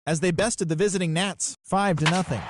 as they bested the visiting Nats 5-0.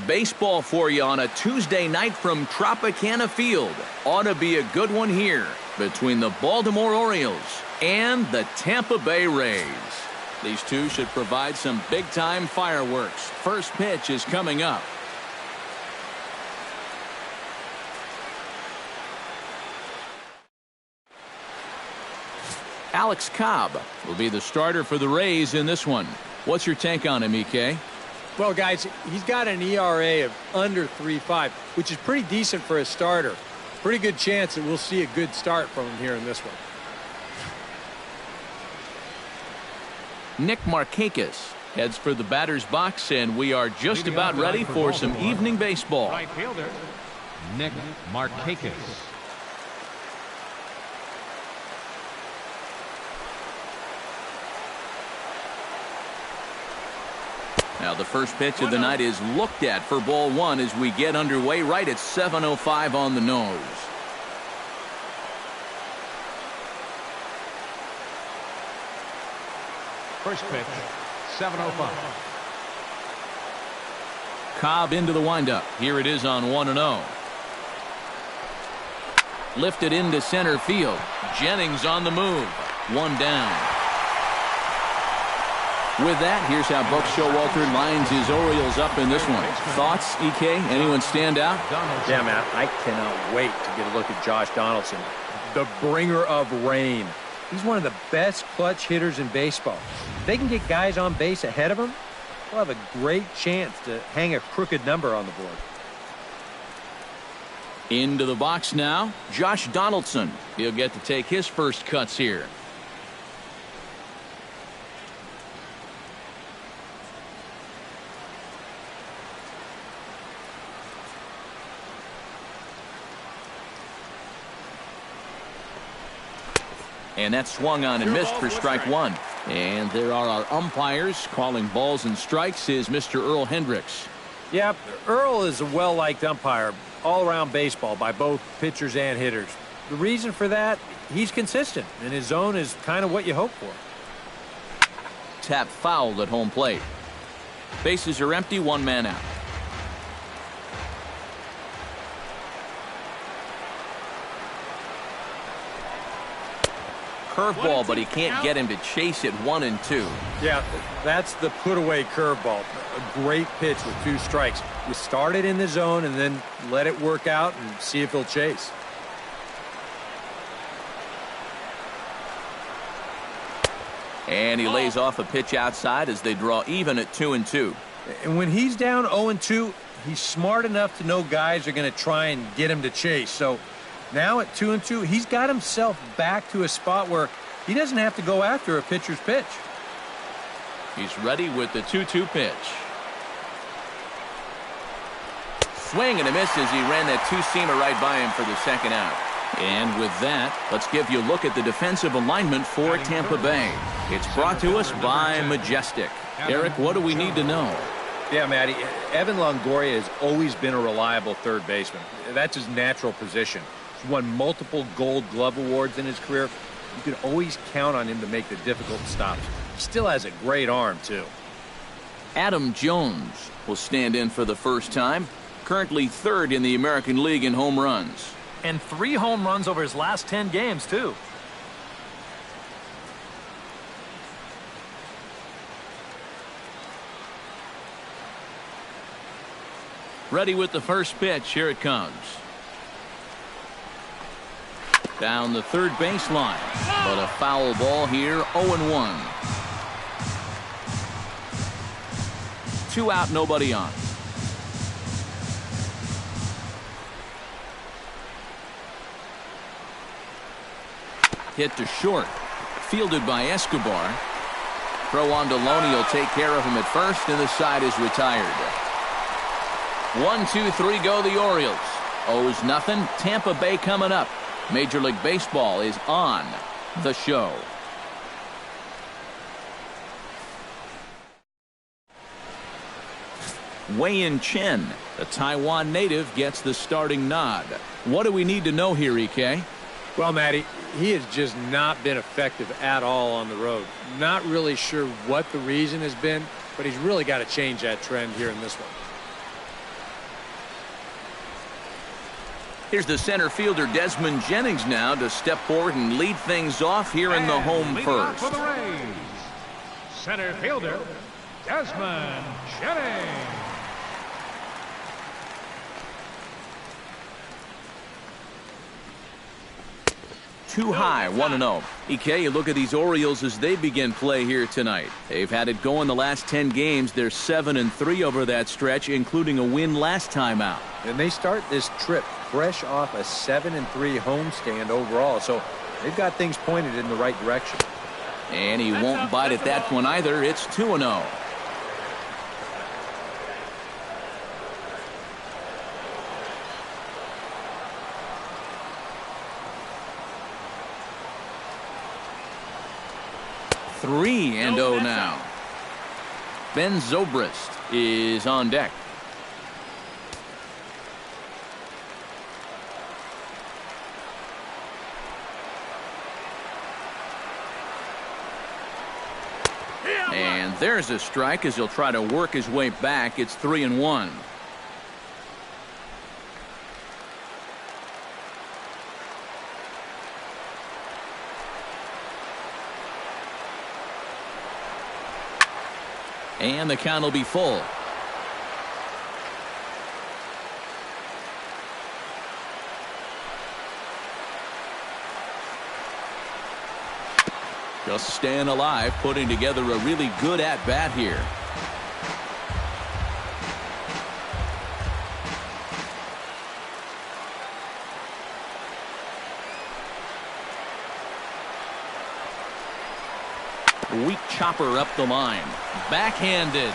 Baseball for you on a Tuesday night from Tropicana Field. Ought to be a good one here between the Baltimore Orioles and the Tampa Bay Rays. These two should provide some big-time fireworks. First pitch is coming up. Alex Cobb will be the starter for the Rays in this one. What's your take on him, EK? Well, guys, he's got an ERA of under 3.5, which is pretty decent for a starter. Pretty good chance that we'll see a good start from him here in this one. Nick Markakis heads for the batter's box, and we are just about ready for some evening baseball. Right fielder, Nick Markakis. Now the first pitch of the night is looked at for ball one as we get underway right at 7:05 on the nose. First pitch, 7:05. Cobb into the windup. Here it is on 1-0. Lifted into center field. Jennings on the move. One down. With that, here's how Buck Showalter lines his Orioles up in this one. Thoughts, EK? Anyone stand out? Yeah, man, I cannot wait to get a look at Josh Donaldson, the bringer of rain. He's one of the best clutch hitters in baseball. If they can get guys on base ahead of him, they'll have a great chance to hang a crooked number on the board. Into the box now, Josh Donaldson. He'll get to take his first cuts here. And that swung on and missed for strike one. And there are our umpires calling balls and strikes is Mr. Earl Hendricks. Yeah, Earl is a well-liked umpire all-around baseball by both pitchers and hitters. The reason for that, he's consistent, and his zone is kind of what you hope for. Tap foul at home plate. Bases are empty, one man out. Curveball, but he can't get him to chase it 1-2. Yeah, that's the put-away curveball. A great pitch with two strikes. You start it in the zone and then let it work out and see if he'll chase. And he lays off a pitch outside as they draw even at 2-2. And when he's down 0-2, he's smart enough to know guys are going to try and get him to chase. So now at 2-2, he's got himself back to a spot where he doesn't have to go after a pitcher's pitch. He's ready with the 2-2 pitch. Swing and a miss as he ran that two-seamer right by him for the second out. And with that, let's give you a look at the defensive alignment for Tampa Bay. It's brought to us by Majestic. Eric, what do we need to know? Yeah, Matty, Evan Longoria has always been a reliable third baseman. That's his natural position. He's won multiple Gold Glove awards in his career. You can always count on him to make the difficult stops. He still has a great arm, too. Adam Jones will stand in for the first time. Currently third in the American League in home runs. And 3 home runs over his last 10 games, too. Ready with the first pitch. Here it comes. Down the third baseline. But a foul ball here. 0-1. 2 out, nobody on. Hit to short. Fielded by Escobar. Throw on to Loney will take care of him at first, and the side is retired. 1-2-3 go the Orioles. Owes nothing. Tampa Bay coming up. Major League Baseball is on the show. Wei-Yin Chen, the Taiwan native, gets the starting nod. What do we need to know here, EK? Well, Matty, he has just not been effective at all on the road. Not really sure what the reason has been, but he's really got to change that trend here in this one. Here's the center fielder Desmond Jennings now to step forward and lead things off here in the home first. For the Rays, center fielder Desmond Jennings. Too high, 1-0. EK, you look at these Orioles as they begin play here tonight. They've had it going the last 10 games. They're 7-3 over that stretch, including a win last time out. And they start this trip fresh off a 7-3 homestand overall, so they've got things pointed in the right direction. And he won't bite at that one either. It's 2-0. Three and 0 now. Ben Zobrist is on deck. And there's a strike as he'll try to work his way back. It's 3-1. And the count will be full. Just staying alive, putting together a really good at-bat here. Weak chopper up the line. Backhanded.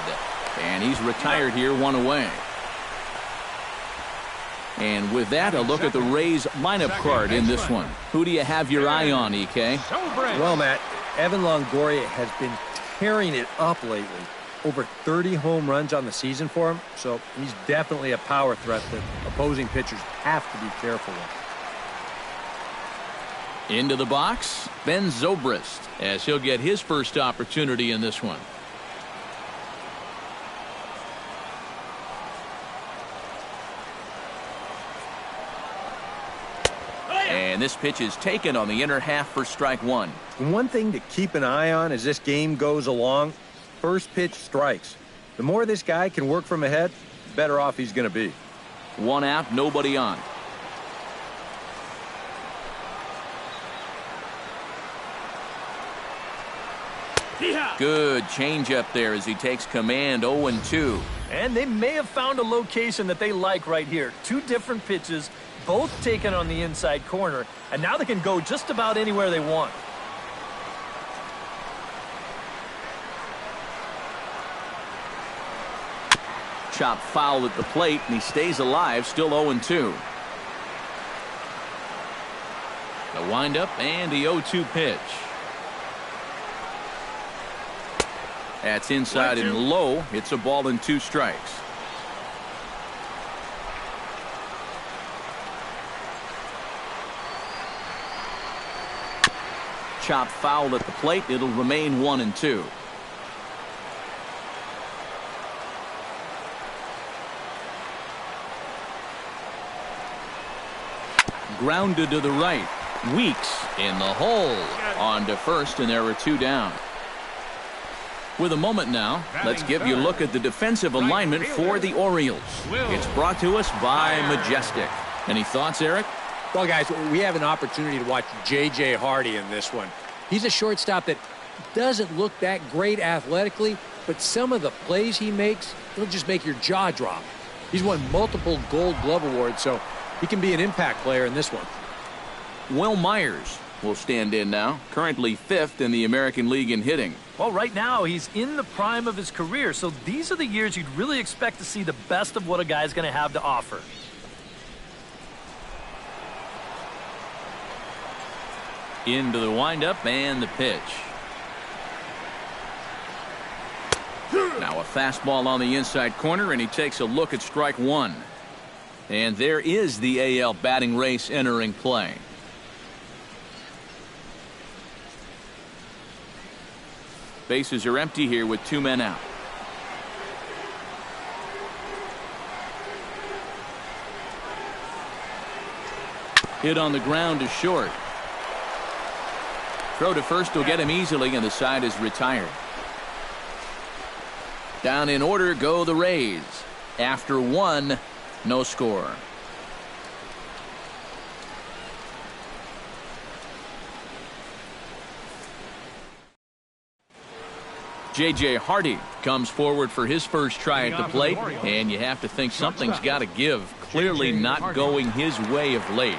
And he's retired here, one away. And with that, a look at the Rays lineup card in this one. Who do you have your eye on, EK? Well, Matt, Evan Longoria has been tearing it up lately. Over 30 home runs on the season for him, so he's definitely a power threat that opposing pitchers have to be careful with. Into the box, Ben Zobrist, as he'll get his first opportunity in this one. And this pitch is taken on the inner half for strike one. One thing to keep an eye on as this game goes along, first pitch strikes. The more this guy can work from ahead, the better off he's going to be. One out, nobody on. Good changeup there as he takes command. 0-2. And they may have found a location that they like right here. Two different pitches, both taken on the inside corner, and now they can go just about anywhere they want. Chop foul at the plate, and he stays alive, still 0-2. The windup and the 0-2 pitch. That's inside and low. It's a ball and 2 strikes. Chop foul at the plate. It'll remain 1-2. Grounded to the right. Weeks in the hole. On to first, and there are 2 down. With a moment now, let's give you a look at the defensive alignment for the Orioles. It's brought to us by Majestic. Any thoughts, Eric? Well, guys, we have an opportunity to watch J.J. Hardy in this one. He's a shortstop that doesn't look that great athletically, but some of the plays he makes, he'll just make your jaw drop. He's won multiple Gold Glove awards, so he can be an impact player in this one. Will Myers, will stand in now, currently 5th in the American League in hitting. Well, right now, he's in the prime of his career, so these are the years you'd really expect to see the best of what a guy's going to have to offer. Into the windup and the pitch. Now a fastball on the inside corner, and he takes a look at strike one. And there is the AL batting race entering play. Bases are empty here with 2 men out. Hit on the ground to short. Throw to first will get him easily, and the side is retired. Down in order go the Rays. After 1, no score. J.J. Hardy comes forward for his first try at the plate, and you have to think something's got to give. Clearly not going his way of late.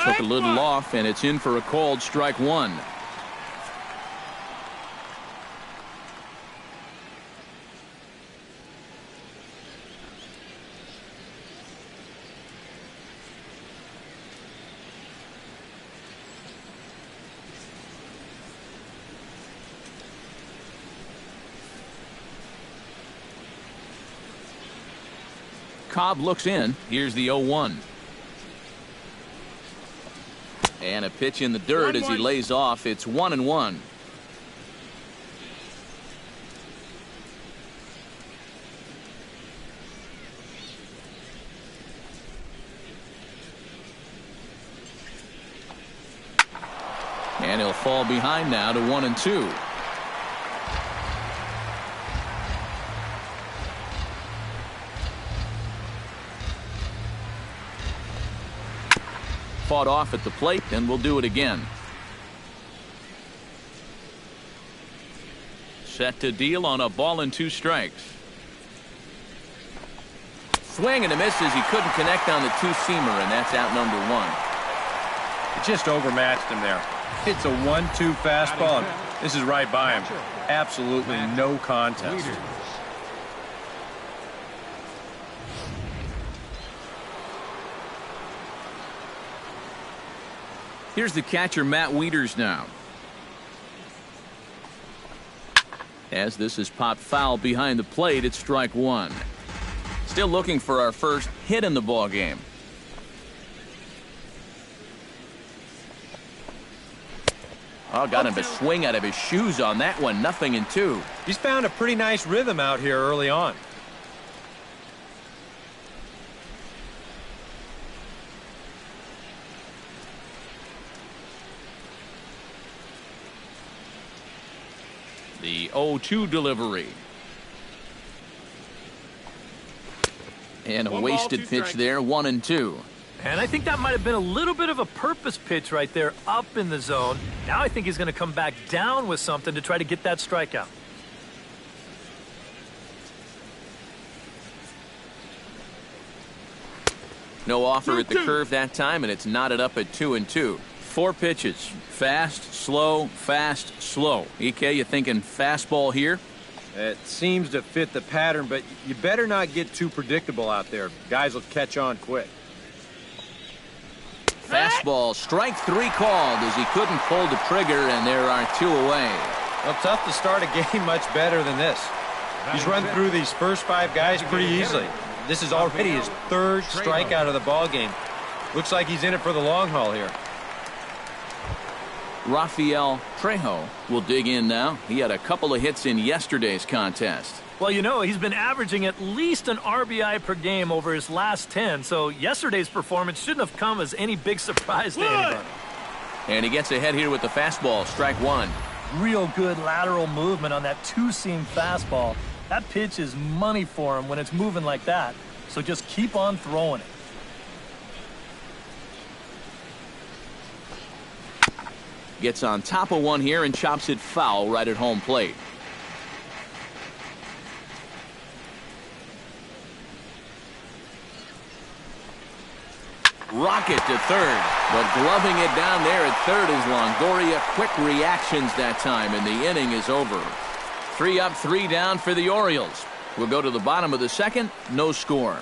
Took a little off, and it's in for a called strike one. Cobb looks in. Here's the 0-1. And a pitch in the dirt as he lays off. It's 1-1. And he'll fall behind now to 1-2. Fought off at the plate, and we'll do it again. Set to deal on a ball and 2 strikes. Swing and a miss as he couldn't connect on the 2-seamer, and that's out number 1. It just overmatched him there. It's a 1-2 fastball. This is right by him. Absolutely no contest. Here's the catcher, Matt Wieters, now. As this is popped foul behind the plate, it's strike 1. Still looking for our first hit in the ball game. Oh, got him to swing out of his shoes on that one. 0-2. He's found a pretty nice rhythm out here early on. The 0-2 delivery. And a wasted pitch there, 1-2. And I think that might have been a little bit of a purpose pitch right there up in the zone. Now I think he's going to come back down with something to try to get that strikeout. No offer at the curve that time, and it's knotted up at 2-2. 4 pitches. Fast, slow, fast, slow. EK, you thinking fastball here? It seems to fit the pattern, but you better not get too predictable out there. Guys will catch on quick. Fastball, strike 3 called as he couldn't pull the trigger, and there are 2 away. Well, tough to start a game much better than this. He's run through these first 5 guys pretty easily. This is already his 3rd strikeout of the ball game. Looks like he's in it for the long haul here. Rafael Trejo will dig in now. He had a couple of hits in yesterday's contest. Well, you know, he's been averaging at least an RBI per game over his last 10, so yesterday's performance shouldn't have come as any big surprise to anybody. And he gets ahead here with the fastball, strike 1. Real good lateral movement on that 2-seam fastball. That pitch is money for him when it's moving like that, so just keep on throwing it. gets on top of one here and chops it foul right at home plate. Rocket to third, but gloving it down there at third is Longoria. Quick reactions that time, and the inning is over. 3 up, 3 down for the Orioles. We'll go to the bottom of the second, no score.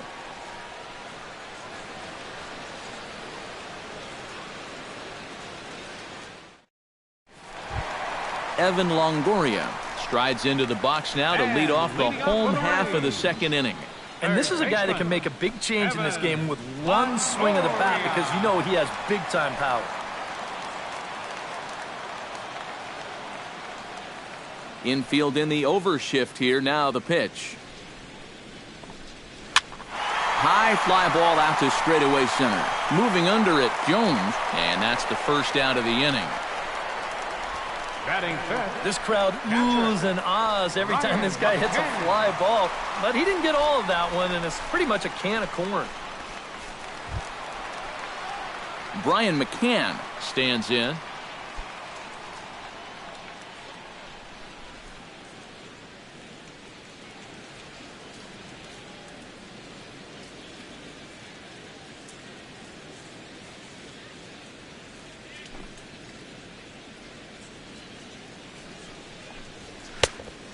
Evan Longoria strides into the box now to lead off the home half of the second inning. And this is a guy that can make a big change in this game with one swing of the bat, because you know he has big-time power. Infield in the overshift here. Now the pitch. High fly ball out to straightaway center. Moving under it, Jones, and that's the first out of the inning. Batting fifth. This crowd oohs and ahs every time this guy hits a fly ball, but he didn't get all of that one, and it's pretty much a can of corn. Brian McCann stands in.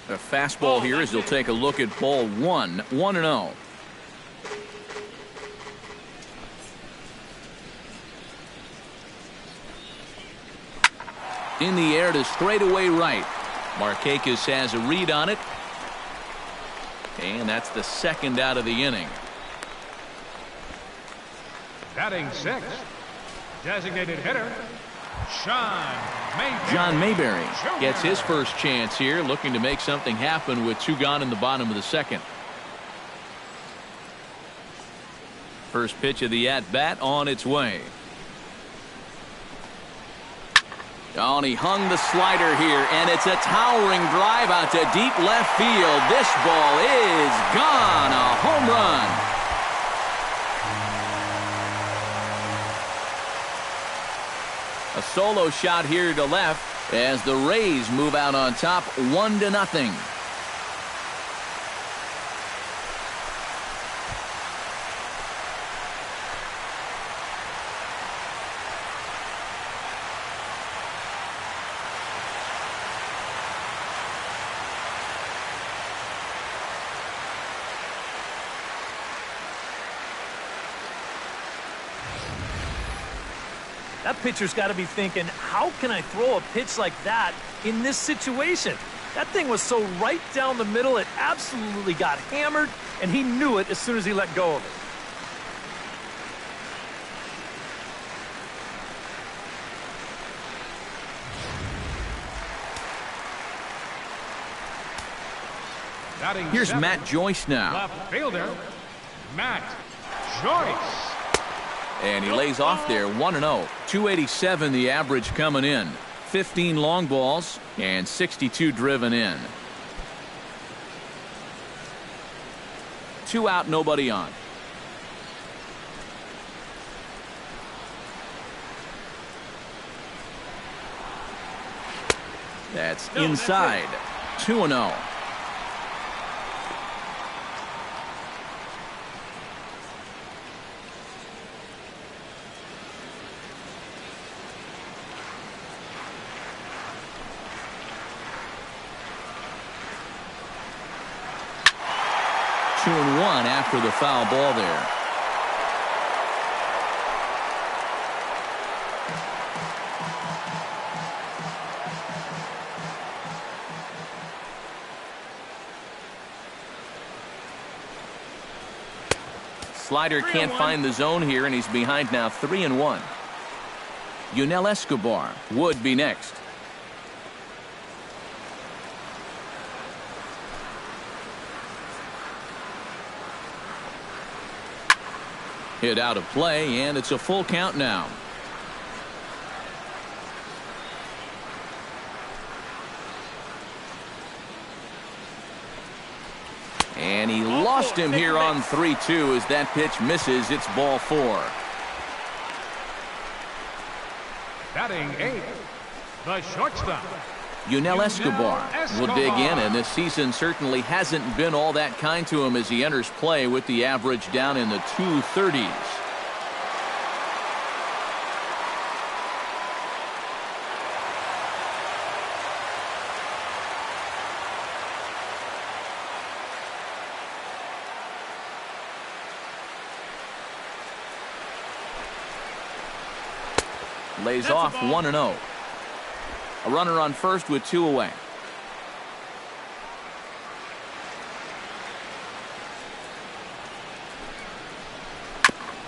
A fastball here as they'll take a look at ball 1, 1-0. In the air to straightaway right. Markakis has a read on it. And that's the second out of the inning. Batting sixth. Designated hitter, John Mayberry gets his first chance here, looking to make something happen with 2 gone in the bottom of the second. First pitch of the at-bat on its way. Oh, and he hung the slider here, and it's a towering drive out to deep left field. This ball is gone. A home run. A solo shot here to left as the Rays move out on top 1-0. That pitcher's got to be thinking, how can I throw a pitch like that in this situation? That thing was so right down the middle, it absolutely got hammered, and he knew it as soon as he let go of it. Here's Matt Joyce now. left fielder, Matt Joyce. And he lays off there 1-0. 287 the average coming in. 15 long balls and 62 driven in. 2 out, nobody on. That's inside. 2-0. Two and one after the foul ball there. Slider can't find the zone here, and he's behind now 3-1. Yunel Escobar would be next. Hit out of play, and it's a full count now. And he lost him here on 3-2 as that pitch misses. It's ball 4. Batting eighth, The shortstop. Yunel Escobar will dig in, and this season certainly hasn't been all that kind to him as he enters play with the average down in the 230s. Lays off 1-0. A runner on first with 2 away.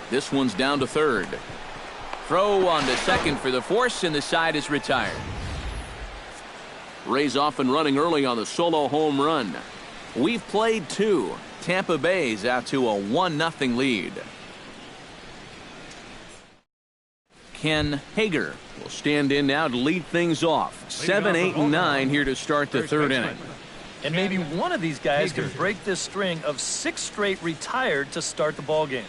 This one's down to third. Throw on to second for the force, and the side is retired. Rays off and running early on the solo home run. We've played 2. Tampa Bay's out to a 1-0 lead. Ken Hager will stand in now to lead things off. 7, 8, and 9 here to start the third inning. And maybe one of these guys can break this string of 6 straight retired to start the ball game.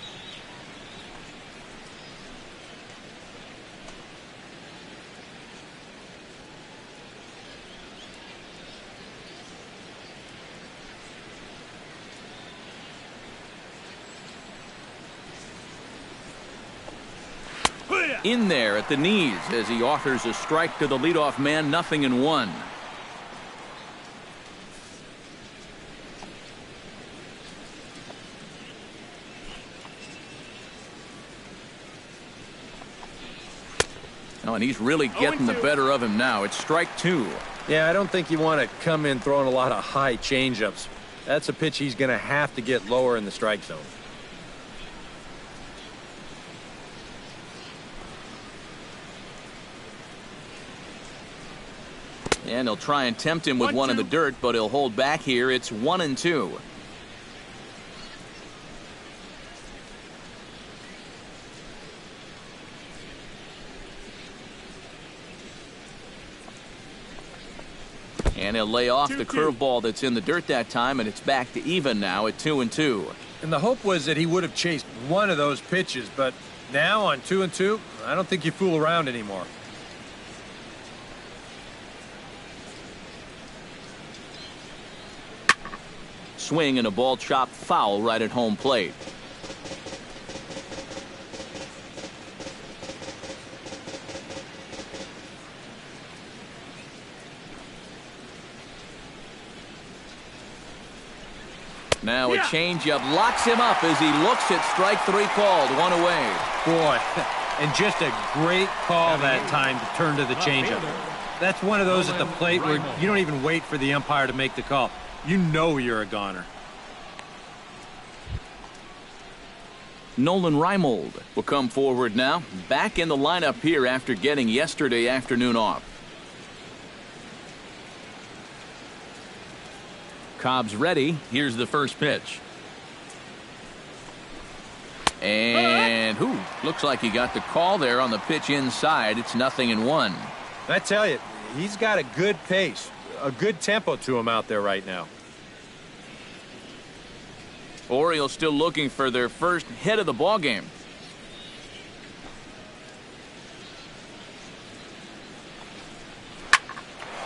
In there at the knees as he offers a strike to the leadoff man. 0-1. Oh, and he's really getting the better of him now. It's strike 2. Yeah, I don't think you want to come in throwing a lot of high changeups. That's a pitch he's going to have to get lower in the strike zone. And he'll try and tempt him with one in the dirt, but he'll hold back here. It's 1-2. And he'll lay off the curveball that's in the dirt that time, and it's back to even now at 2-2. And the hope was that he would have chased one of those pitches, but now on 2-2, I don't think you fool around anymore. Swing and a ball chopped foul right at home plate. Now a changeup locks him up as he looks at strike 3 called. 1 away. Boy, and just a great call that time to turn to the changeup. That's one of those at the plate where you don't even wait for the umpire to make the call. You know you're a goner. Nolan Reimold will come forward now. Back in the lineup here after getting yesterday afternoon off. Cobb's ready. Here's the first pitch. And looks like he got the call there on the pitch inside. It's 0-1. I tell you, he's got a good pace, a good tempo to him out there right now. Orioles still looking for their first hit of the ball game.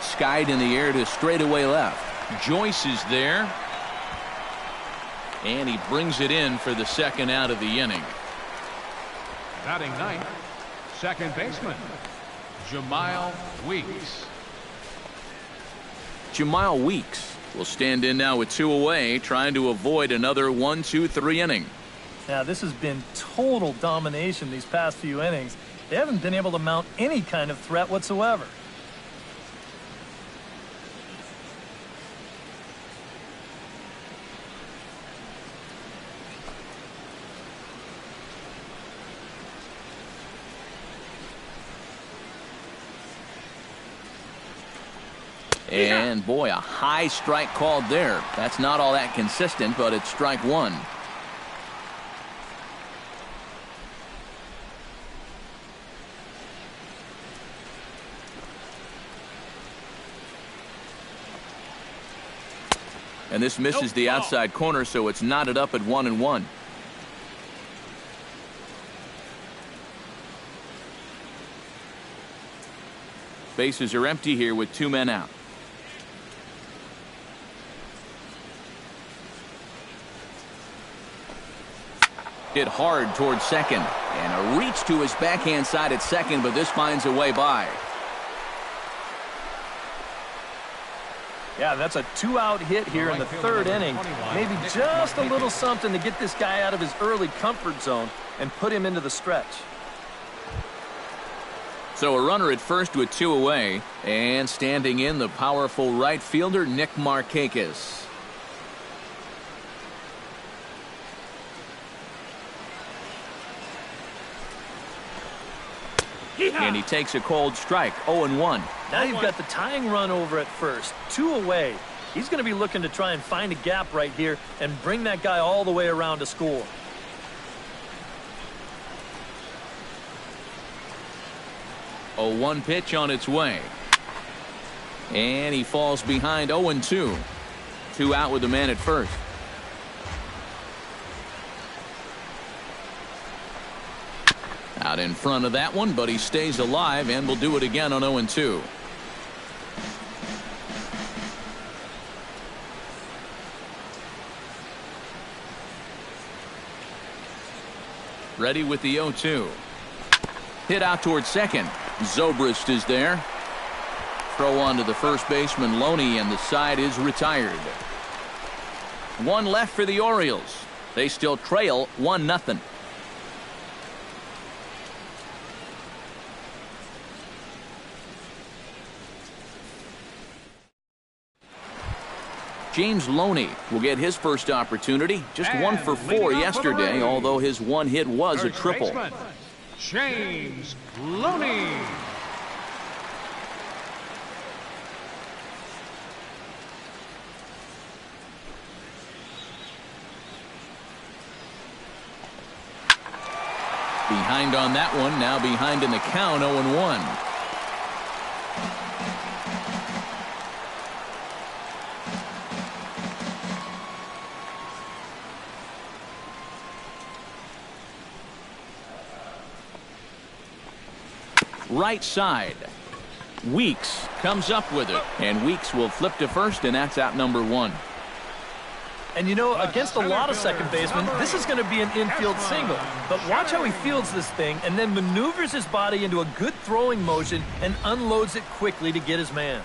Skied in the air to straightaway left. Joyce is there. And he brings it in for the second out of the inning. Batting ninth, second baseman, Jemile Weeks. Jemile Weeks will stand in now with 2 away, trying to avoid another 1-2-3 inning. Now, this has been total domination these past few innings. They haven't been able to mount any kind of threat whatsoever. And boy, a high strike called there. That's not all that consistent, but it's strike 1. And this misses the outside corner, so it's knotted up at 1-1. Bases are empty here with 2 men out. Hit hard towards second, and a reach to his backhand side at second, but this finds a way by. Yeah, that's a 2-out hit here in the 3rd inning. Maybe just a little something to get this guy out of his early comfort zone and put him into the stretch. So a runner at first with 2 away, and standing in the powerful right fielder Nick Markakis. And he takes a cold strike, 0-1. Now you've got the tying run over at first, 2 away. He's going to be looking to try and find a gap right here and bring that guy all the way around to score. A 1 pitch on its way. And he falls behind 0-2. 2 out with the man at first. Out in front of that one, but he stays alive and will do it again on 0-2. Ready with the 0-2. Hit out towards second. Zobrist is there. Throw on to the first baseman Loney, and the side is retired. 1 left for the Orioles. They still trail 1-0. James Loney will get his first opportunity. Just 1 for 4 yesterday, although his 1 hit was a triple. James Loney. Behind on that one, now behind in the count, 0-1. Right side. Weeks comes up with it, and Weeks will flip to first, and that's out number 1. And you know, against a lot of second basemen, this is going to be an infield single. But watch how he fields this thing and then maneuvers his body into a good throwing motion and unloads it quickly to get his man.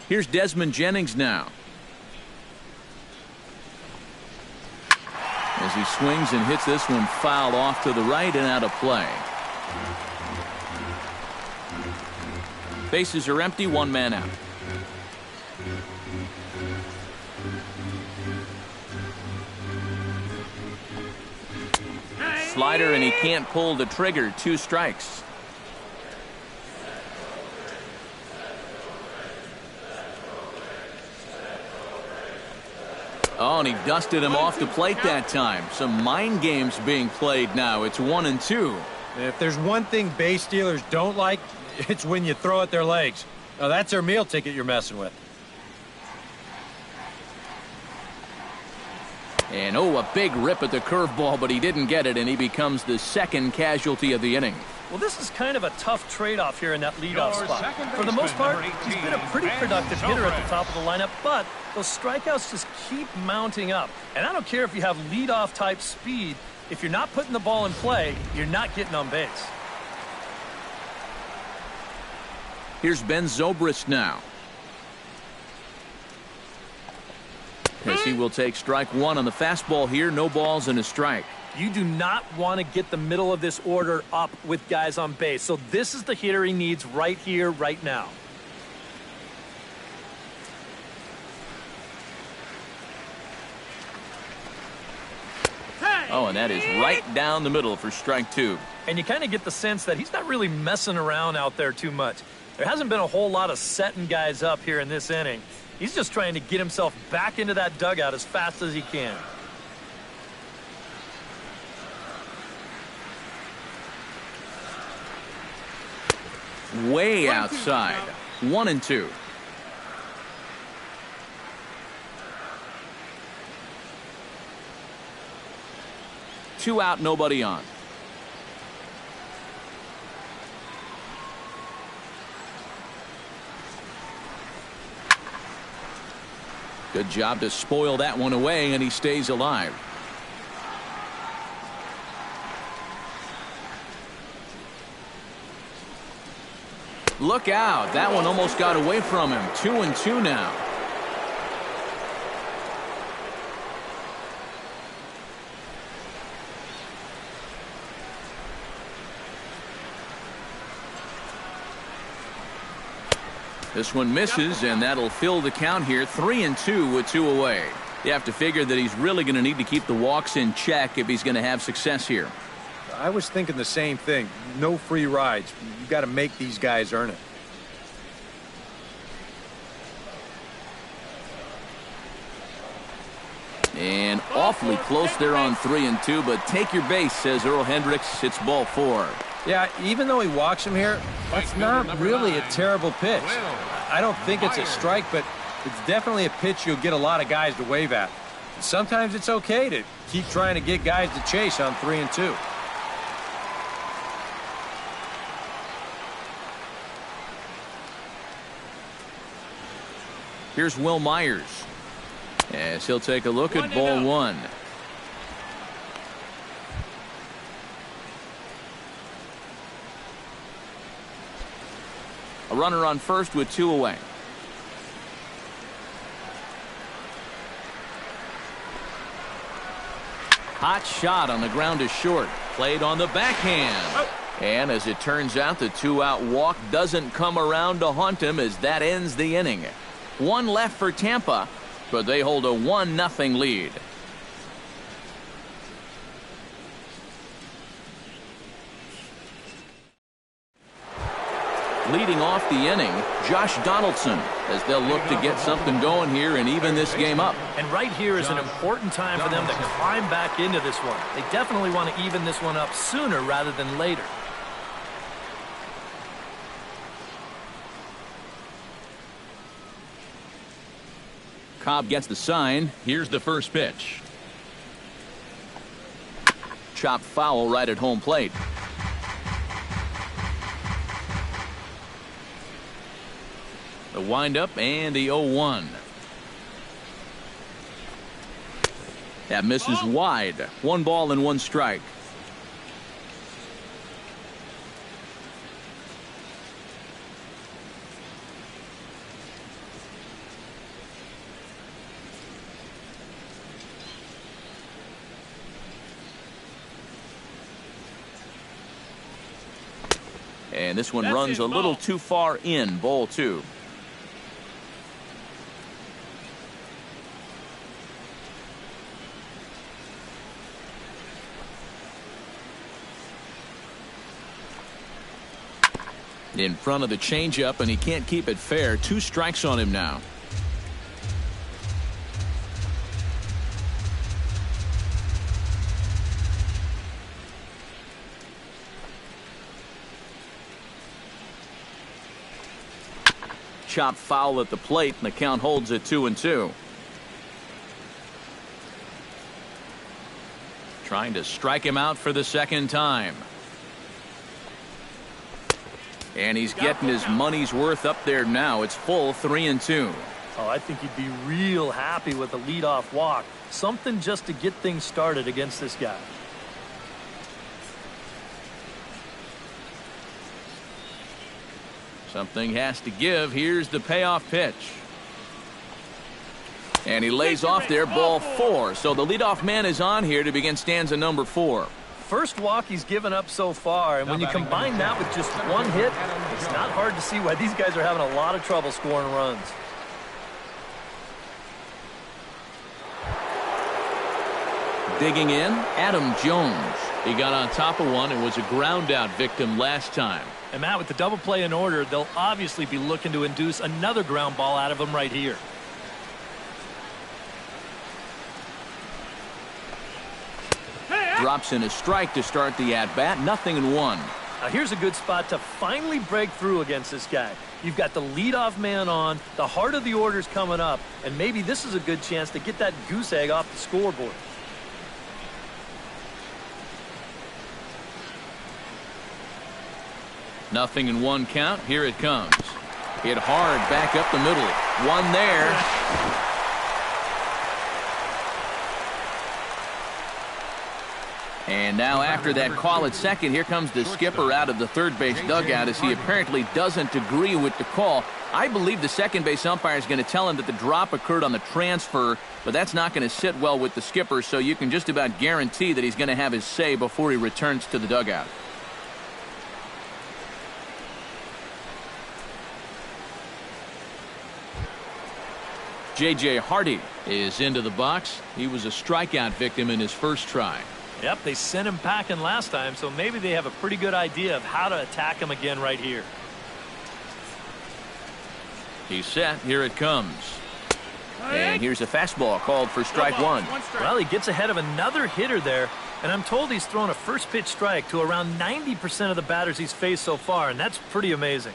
Here's Desmond Jennings now. As he swings and hits this one foul off to the right and out of play. Bases are empty, 1 man out. Slider, and he can't pull the trigger. 2 strikes. Oh, and he dusted him off the plate that time. Some mind games being played now. It's 1-2. If there's one thing base stealers don't like, it's when you throw at their legs. Now, that's their meal ticket you're messing with. And a big rip at the curveball, but he didn't get it, and he becomes the second casualty of the inning. Well, this is kind of a tough trade-off here in that leadoff spot. For the most part, he's been a pretty productive hitter at the top of the lineup, but those strikeouts just keep mounting up. And I don't care if you have leadoff type speed. If you're not putting the ball in play, you're not getting on base. Here's Ben Zobrist now. As he will take strike 1 on the fastball here. No balls and a strike. You do not want to get the middle of this order up with guys on base. So this is the hitter he needs right here, right now. Oh, and that is right down the middle for strike 2. And you kind of get the sense that he's not really messing around out there too much. There hasn't been a whole lot of setting guys up here in this inning. He's just trying to get himself back into that dugout as fast as he can. Way outside. 1-2. Two out, nobody on. Good job to spoil that one away, and he stays alive. Look out. That one almost got away from him. 2-2 now. This one misses, and that'll fill the count here. 3-2 with 2 away. You have to figure that he's really going to need to keep the walks in check if he's going to have success here. I was thinking the same thing. No free rides. You've got to make these guys earn it. And awfully close there on 3-2, but take your base, says Earl Hendricks. It's ball 4. Yeah, even though he walks him here, that's not really a terrible pitch. I don't think it's a strike, but it's definitely a pitch you'll get a lot of guys to wave at. Sometimes it's okay to keep trying to get guys to chase on 3-2. Here's Will Myers, as he'll take a look at ball 1. A runner on first with 2 away. Hot shot on the ground is short. Played on the backhand. And as it turns out, the 2-out walk doesn't come around to haunt him, as that ends the inning. 1 left for Tampa, but they hold a 1-0 lead. Leading off the inning, Josh Donaldson, as they'll look to get something going here and even this game up. And right here is an important time for them to climb back into this one. They definitely want to even this one up sooner rather than later. Cobb gets the sign. Here's the first pitch. Chopped foul right at home plate. The windup and the 0-1. That misses wide. 1 ball and 1 strike. And this one runs a little too far in. Ball 2. In front of the changeup, and he can't keep it fair. 2 strikes on him now. Chopped foul at the plate, and the count holds at 2-2. Trying to strike him out for the second time. And he's getting his money's worth up there now. It's full 3-2. Oh, I think he'd be real happy with a leadoff walk. Something just to get things started against this guy. Something has to give. Here's the payoff pitch. And he lays off there, ball 4. So the leadoff man is on here to begin stanza number 4. First walk he's given up so far, and when you combine that with just 1 hit, it's not hard to see why these guys are having a lot of trouble scoring runs. Digging in, Adam Jones. He got on top of one and was a ground out victim last time. And Matt, with the double play in order, they'll obviously be looking to induce another ground ball out of him right here. Drops in a strike to start the at-bat. 0-1. Now here's a good spot to finally break through against this guy. You've got the leadoff man on, the heart of the order's coming up, and maybe this is a good chance to get that goose egg off the scoreboard. Nothing in 1 count. Here it comes. Hit hard back up the middle. 1 there. And now after that call at second, here comes the skipper out of the third base dugout as he apparently doesn't agree with the call. I believe the second base umpire is going to tell him that the drop occurred on the transfer, but that's not going to sit well with the skipper, so you can just about guarantee that he's going to have his say before he returns to the dugout. J.J. Hardy is into the box. He was a strikeout victim in his first try. Yep, they sent him packing last time, so maybe they have a pretty good idea of how to attack him again right here. He's set. Here it comes. And here's a fastball called for strike one. Well, he gets ahead of another hitter there, and I'm told he's thrown a first pitch strike to around 90% of the batters he's faced so far, and that's pretty amazing.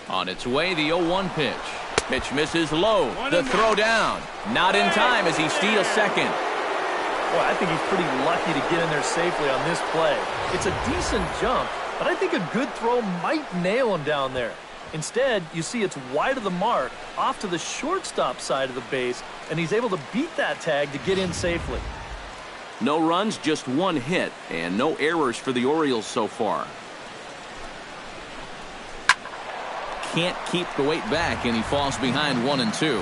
On its way, the 0-1 pitch. Pitch misses low. The throw down. Not in time as he steals second. Boy, I think he's pretty lucky to get in there safely on this play. It's a decent jump, but I think a good throw might nail him down there. Instead, you see it's wide of the mark, off to the shortstop side of the base, and he's able to beat that tag to get in safely. No runs, just one hit, and no errors for the Orioles so far. Can't keep the weight back, and he falls behind 1-2.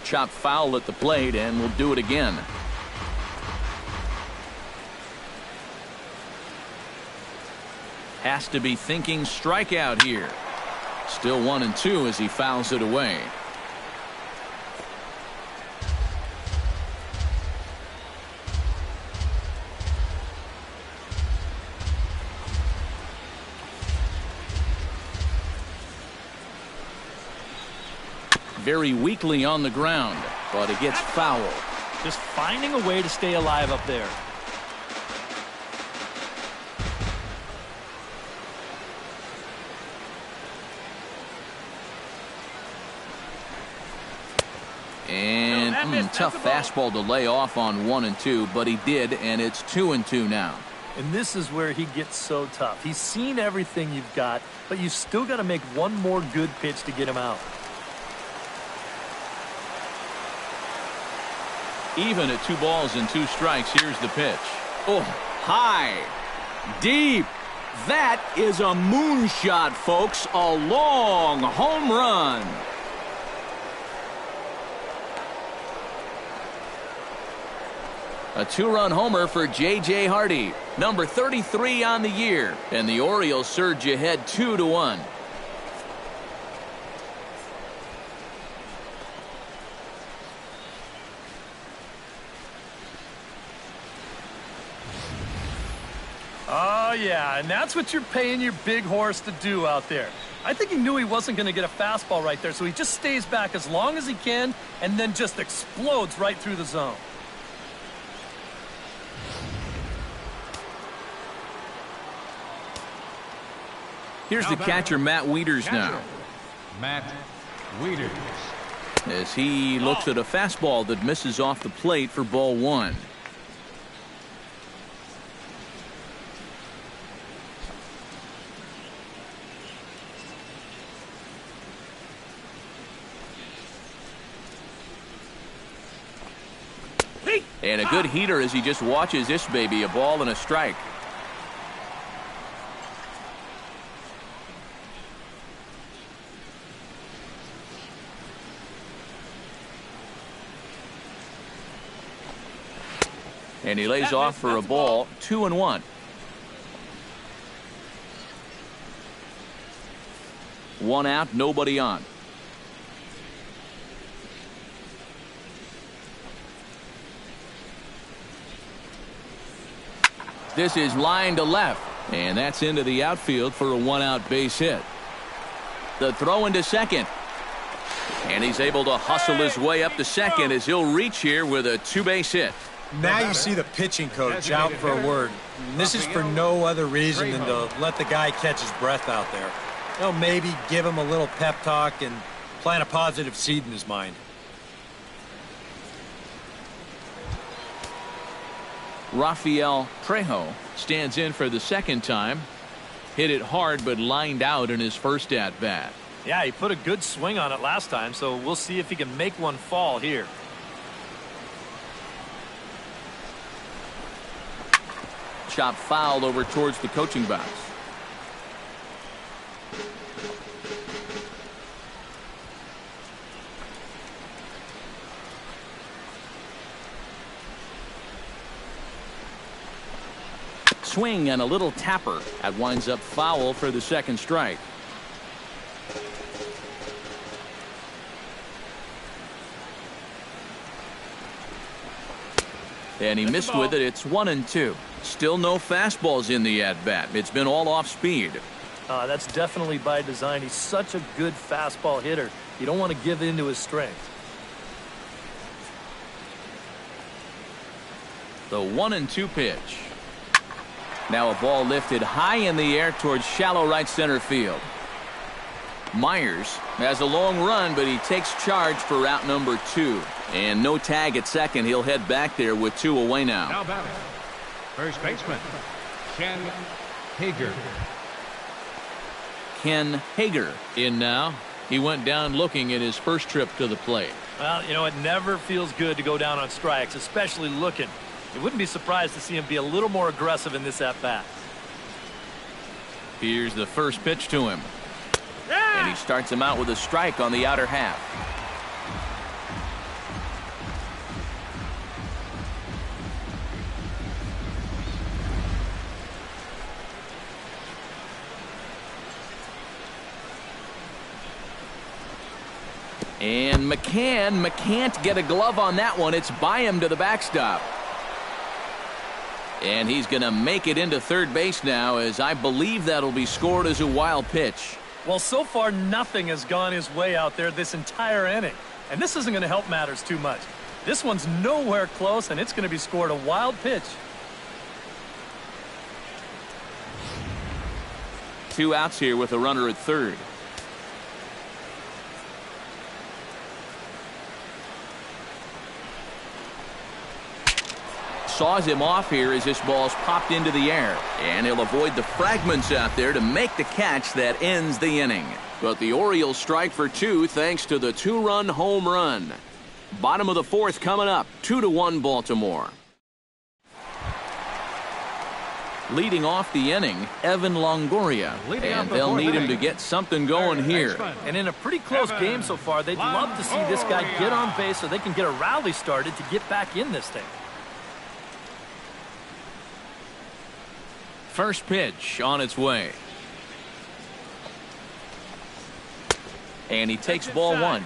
Chopped foul at the plate, and we'll do it again. Has to be thinking strikeout here. Still 1-2 as he fouls it away. Very weakly on the ground, but it gets fouled. Just finding a way to stay alive up there. And tough fastball to lay off on 1-2, but he did, and it's 2-2 now. And this is where he gets so tough. He's seen everything you've got, but you've still got to make one more good pitch to get him out. Even at 2 balls and 2 strikes, here's the pitch. Oh, high, deep. That is a moonshot, folks. A long home run. A 2-run homer for J.J. Hardy, number 33 on the year, and the Orioles surge ahead 2-1. Oh, yeah, and that's what you're paying your big horse to do out there. I think he knew he wasn't going to get a fastball right there, so he just stays back as long as he can and then just explodes right through the zone. Here's the catcher, Matt Wieters, now. Matt Wieters. As he looks at a fastball that misses off the plate for ball 1. And a good heater as he just watches this baby, a ball and a strike. And he lays off for a ball, 2-1. 1 out, nobody on. This is line to left, and that's into the outfield for a 1-out base hit. The throw into second. And he's able to hustle his way up to second as he'll reach here with a 2-base hit. Now you see the pitching coach out for a word. And this is for no other reason than to let the guy catch his breath out there. You know, maybe give him a little pep talk and plant a positive seed in his mind. Rafael Trejo stands in for the second time. Hit it hard but lined out in his first at-bat. Yeah, he put a good swing on it last time, so we'll see if he can make one fall here. Chop foul over towards the coaching box. Swing and a little tapper. That winds up foul for the second strike. And he missed with it. It's 1-2. Still no fastballs in the at-bat. It's been all off speed. That's definitely by design. He's such a good fastball hitter. You don't want to give in to his strength. The 1-2 pitch. Now a ball lifted high in the air towards shallow right center field. Myers has a long run, but he takes charge for route number 2. And no tag at second. He'll head back there with 2 away now. Now batting, first baseman, Ken Hager. Ken Hager in now. He went down looking at his first trip to the plate. Well, you know, it never feels good to go down on strikes, especially looking. You wouldn't be surprised to see him be a little more aggressive in this at-bat. Here's the first pitch to him. And he starts him out with a strike on the outer half. And McCann can't get a glove on that one. It's by him to the backstop. And he's going to make it into third base now, as I believe that'll be scored as a wild pitch. Well, so far nothing has gone his way out there this entire inning. And this isn't going to help matters too much. This one's nowhere close, and it's going to be scored a wild pitch. 2 outs here with a runner at third. Saws him off here as this ball's popped into the air. And he'll avoid the fragments out there to make the catch that ends the inning. But the Orioles strike for 2 thanks to the 2-run home run. Bottom of the 4th coming up. 2-1 Baltimore. Leading off the inning, Evan Longoria. And they'll need him to get something going here. And in a pretty close game so far, they'd love to see this guy get on base so they can get a rally started to get back in this thing. First pitch on its way. And he takes ball 1.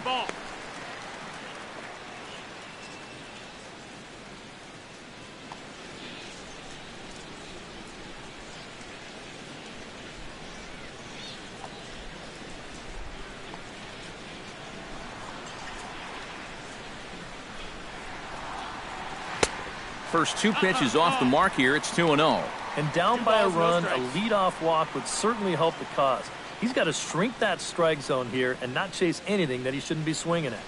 First 2 pitches off the mark here. It's 2-0. And down by a run, a leadoff walk would certainly help the cause. He's got to shrink that strike zone here and not chase anything that he shouldn't be swinging at.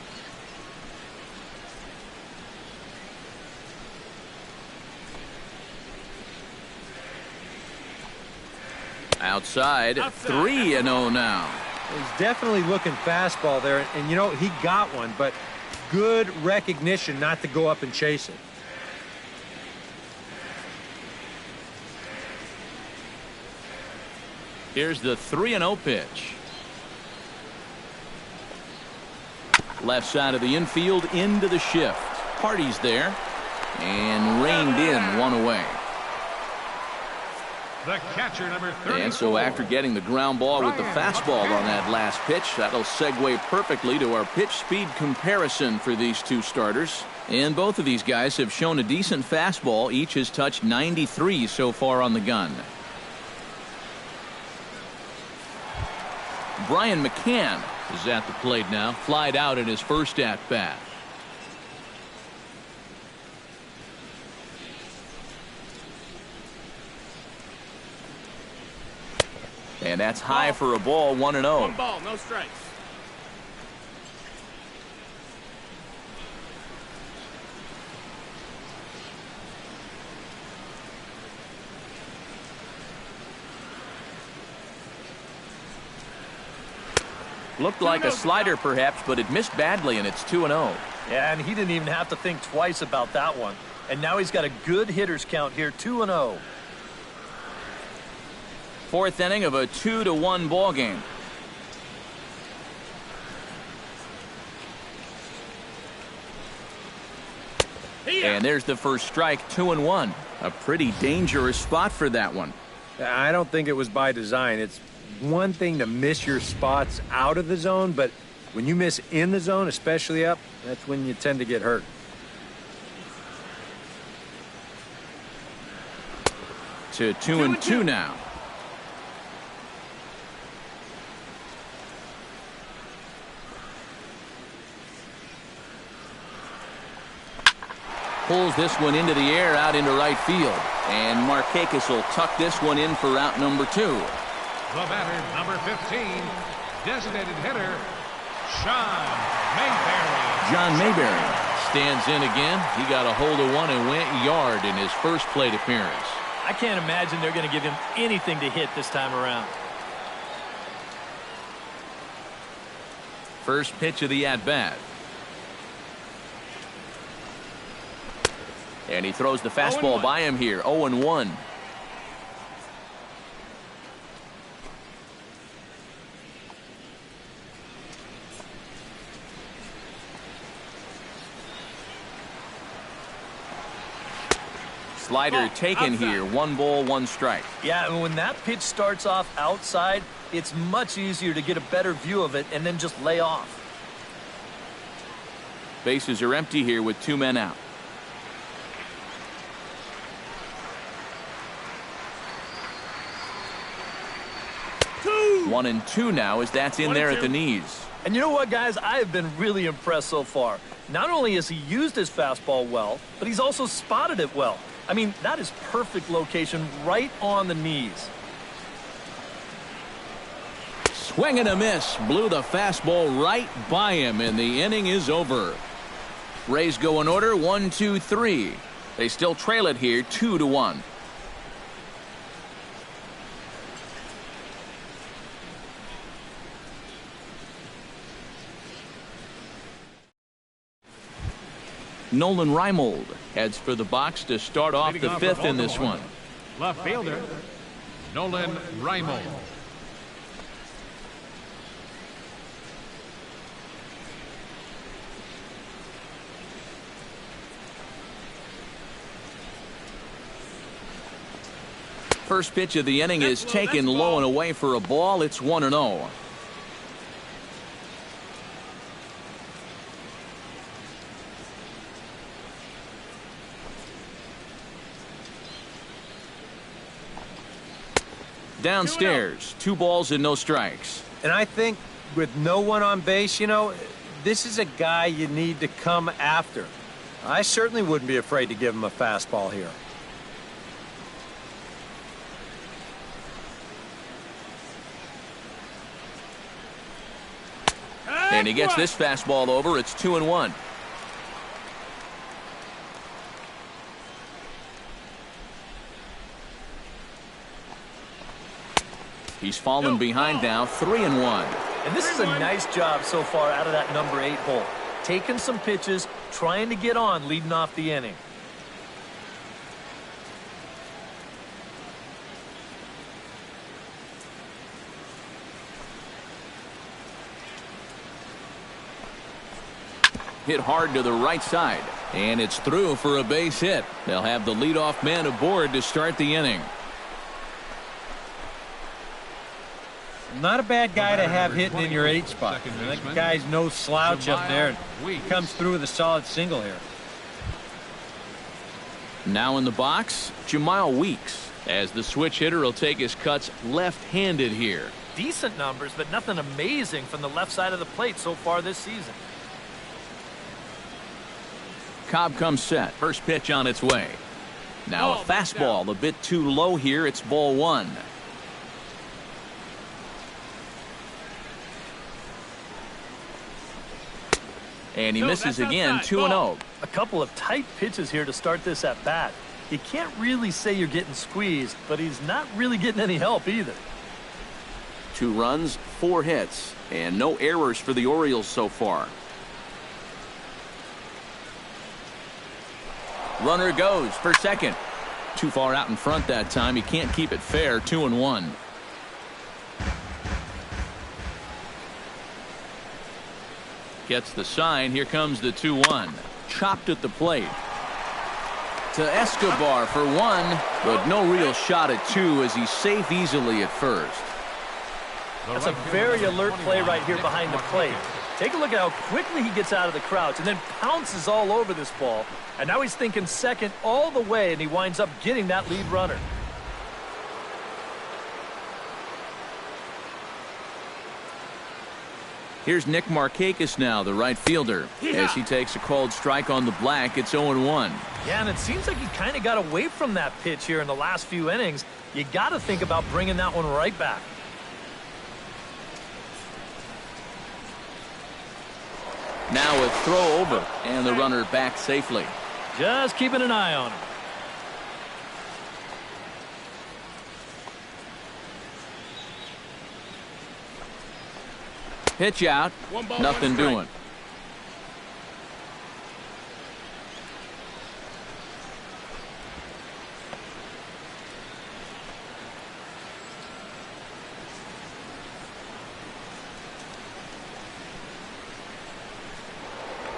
Outside, 3-0 now. He's definitely looking fastball there. And, you know, he got one, but good recognition not to go up and chase it. Here's the 3-0 pitch. Left side of the infield into the shift. Hardy's there. And reined in, 1 away. The catcher, number 34. And so after getting the ground ball with the fastball on that last pitch, that'll segue perfectly to our pitch speed comparison for these 2 starters. And both of these guys have shown a decent fastball. Each has touched 93 so far on the gun. Brian McCann is at the plate now. Flied out in his first at-bat. And that's high for a ball, 1-0. 1 ball, no strikes. Looked like a slider perhaps, but it missed badly, and it's 2-0. Yeah, and he didn't even have to think twice about that one. And now he's got a good hitters count here, 2-0. Fourth inning of a 2-1 ball game. And there's the first strike, 2-1. A pretty dangerous spot for that one. I don't think it was by design. It's one thing to miss your spots out of the zone, but when you miss in the zone, especially up, that's when you tend to get hurt. To 2-2 now. Pulls this one into the air out into right field. And Markakis will tuck this one in for out number 2. The batter, number 15, designated hitter, John Mayberry. John Mayberry stands in again. He got a hold of one and went yard in his first plate appearance. I can't imagine they're going to give him anything to hit this time around. First pitch of the at-bat. And he throws the fastball by him here, 0-1. Slider taken here, 1 ball, 1 strike. Yeah, and when that pitch starts off outside, it's much easier to get a better view of it and then just lay off. Bases are empty here with 2 men out. One and 2 now as that's in there at the knees. And you know what, guys? I have been really impressed so far. Not only has he used his fastball well, but he's also spotted it well. I mean, that is perfect location right on the knees. Swing and a miss. Blew the fastball right by him, and the inning is over. Rays go in order, 1, 2, 3. They still trail it here, 2-1. Nolan Reimold heads for the box to start off the 5th in this one. Left fielder, Nolan Reimold. First pitch of the inning is taken low and away for a ball. It's 1-0. Downstairs, 2 balls and no strikes. And I think with no one on base, you know, this is a guy you need to come after. I certainly wouldn't be afraid to give him a fastball here. And he gets this fastball over. It's 2-1. He's fallen behind now, 3-1. And this is a nice job so far out of that number 8 hole. Taking some pitches, trying to get on, leading off the inning. Hit hard to the right side, and it's through for a base hit. They'll have the leadoff man aboard to start the inning. Not a bad guy to have hitting in your 8 spot. That guy's no slouch up there. He comes through with a solid single here. Now in the box, Jamal Weeks, as the switch hitter will take his cuts left-handed here. Decent numbers, but nothing amazing from the left side of the plate so far this season. Cobb comes set. First pitch on its way. Now a fastball a bit too low here. It's ball 1. And he misses again, 2-0. A couple of tight pitches here to start this at bat. You can't really say you're getting squeezed, but he's not really getting any help either. 2 runs, 4 hits, and no errors for the Orioles so far. Runner goes for second. Too far out in front that time. He can't keep it fair. 2-1. Gets the sign. Here comes the 2-1. Chopped at the plate. To Escobar for 1, but no real shot at 2 as he's safe easily at first. That's a very alert play right here behind the plate. Take a look at how quickly he gets out of the crouch and then pounces all over this ball. And now he's thinking second all the way, and he winds up getting that lead runner. Here's Nick Markakis now, the right fielder. As he takes a called strike on the black, it's 0-1. Yeah, and it seems like he kind of got away from that pitch here in the last few innings. You got to think about bringing that one right back. Now a throw over, and the runner back safely. Just keeping an eye on him. Pitch out, nothing doing.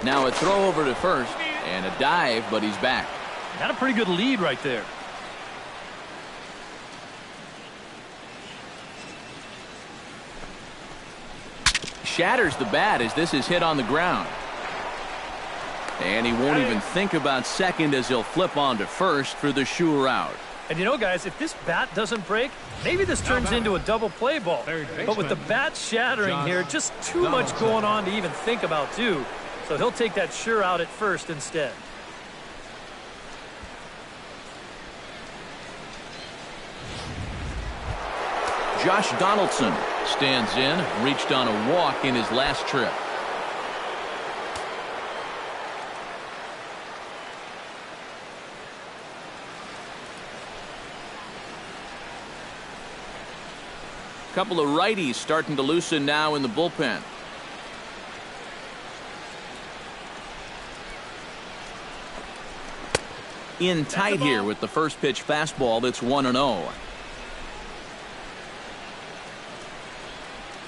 Now a throw over to first and a dive, but he's back. Got a pretty good lead right there. Shatters the bat as this is hit on the ground. And he won't even think about second as he'll flip on to first for the sure out. And you know, guys, if this bat doesn't break, maybe this turns into a double play ball. But with the bat shattering here, just too much going on to even think about, too. So he'll take that sure out at first instead. Josh Donaldson stands in, reached on a walk in his last trip. Couple of righties starting to loosen now in the bullpen. In tight here with the first pitch fastball that's 1-0.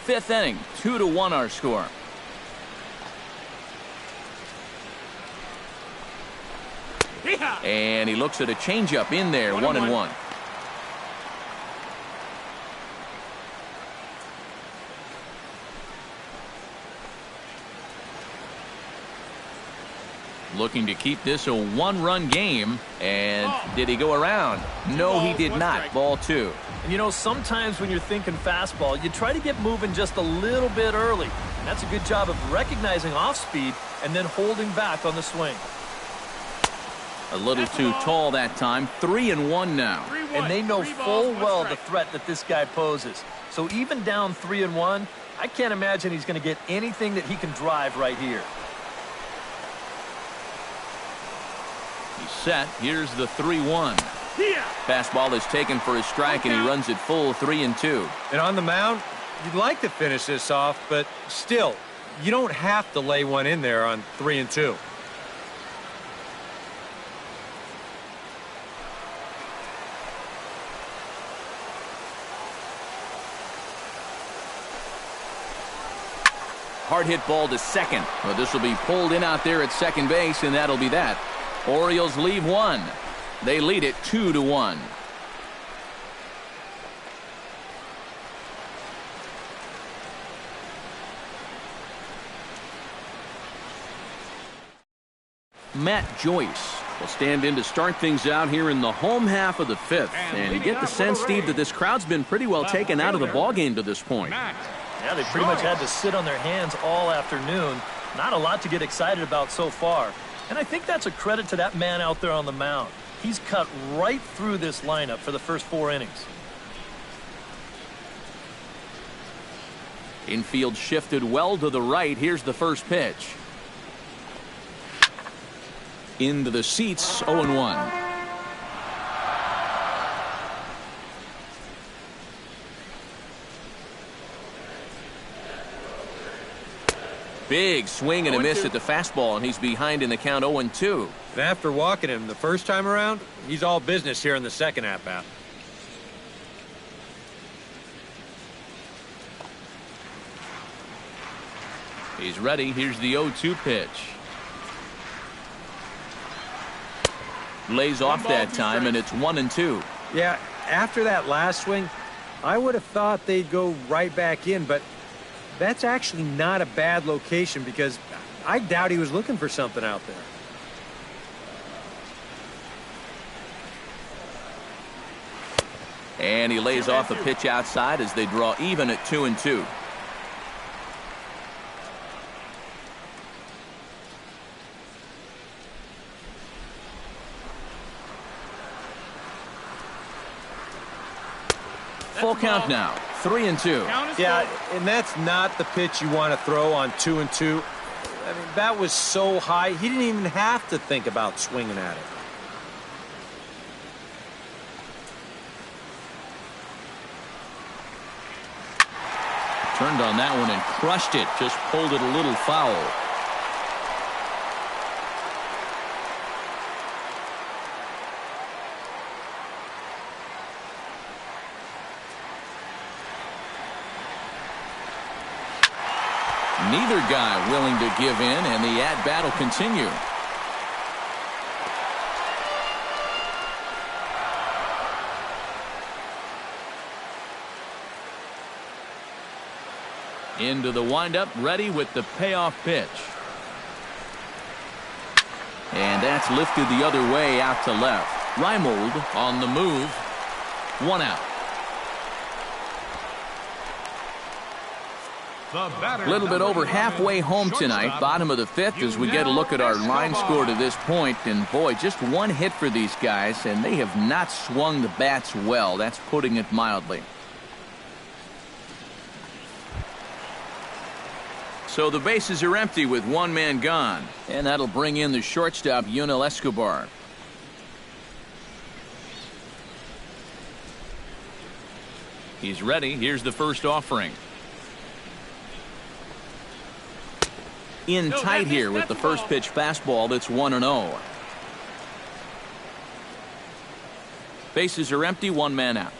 Fifth inning, 2-1 our score. And he looks at a changeup in there, 1-1. Looking to keep this a one-run game. And did he go around? No, he did not. Ball 2. And you know, sometimes when you're thinking fastball, you try to get moving just a little bit early. And that's a good job of recognizing off speed and then holding back on the swing. A little too tall that time. 3-1 now. And they know full well the threat that this guy poses. So even down 3-1, I can't imagine he's going to get anything that he can drive right here. He's set. Here's the 3-1. Fastball is taken for a strike, and he runs it full 3-2. And on the mound, you'd like to finish this off, but still, you don't have to lay one in there on 3-2. Hard hit ball to second. Well, this will be pulled in out there at second base, and that'll be that. Orioles leave one. They lead it 2-1. Matt Joyce will stand in to start things out here in the home half of the fifth. And you get the sense, Steve, that this crowd's been pretty well taken out of the ballgame to this point. Yeah, they pretty much had to sit on their hands all afternoon. Not a lot to get excited about so far. And I think that's a credit to that man out there on the mound. He's cut right through this lineup for the first 4 innings. Infield shifted well to the right. Here's the first pitch. Into the seats, 0-1. Big swing and a miss at the fastball, and he's behind in the count 0-2. And after walking him the first time around, he's all business here in the second at-bat. He's ready. Here's the 0-2 pitch. Lays off that time, and it's 1-2. Yeah, after that last swing, I would have thought they'd go right back in, but that's actually not a bad location because I doubt he was looking for something out there. And he lays off a pitch outside as they draw even at 2-2. Full count now, 3-2. Yeah, and that's not the pitch you want to throw on 2-2. I mean, that was so high, he didn't even have to think about swinging at it. Turned on that one and crushed it, just pulled it a little foul. Neither guy willing to give in, and the at-bat will continue. Into the windup, ready with the payoff pitch. And that's lifted the other way out to left. Reimold on the move. 1 out. A little bit over halfway home tonight, bottom of the 5th, as we get a look at our line score to this point. And boy, just one hit for these guys, and they have not swung the bats well. That's putting it mildly. So the bases are empty with one man gone, and that'll bring in the shortstop, Yunel Escobar. He's ready. Here's the first offering. In tight here with the first pitch fastball. That's 1-0. Bases are empty, one man out.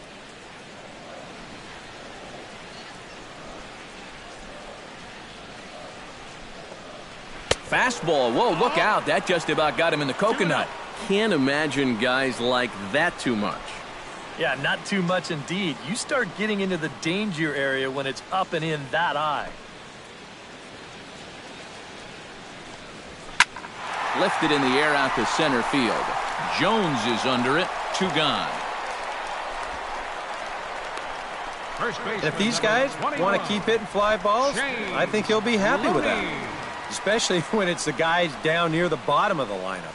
Fastball. Whoa, look out. That just about got him in the coconut. Can't imagine guys like that too much. Yeah, not too much indeed. You start getting into the danger area when it's up and in that high. Lifted in the air out to center field. Jones is under it. 2 gone. And if these guys want to keep hitting fly balls, I think he'll be happy with that. Especially when it's the guys down near the bottom of the lineup.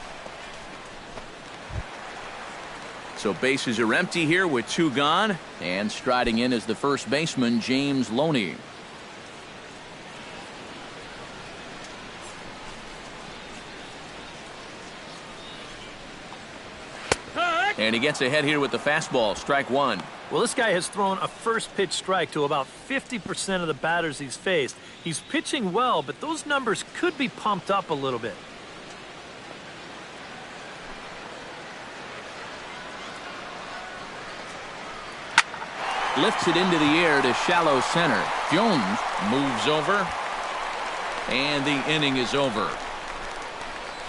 So bases are empty here with 2 gone. And striding in is the first baseman, James Loney. And he gets ahead here with the fastball. Strike 1. Well, this guy has thrown a first pitch strike to about 50% of the batters he's faced. He's pitching well, but those numbers could be pumped up a little bit. Lifts it into the air to shallow center. Jones moves over. And the inning is over.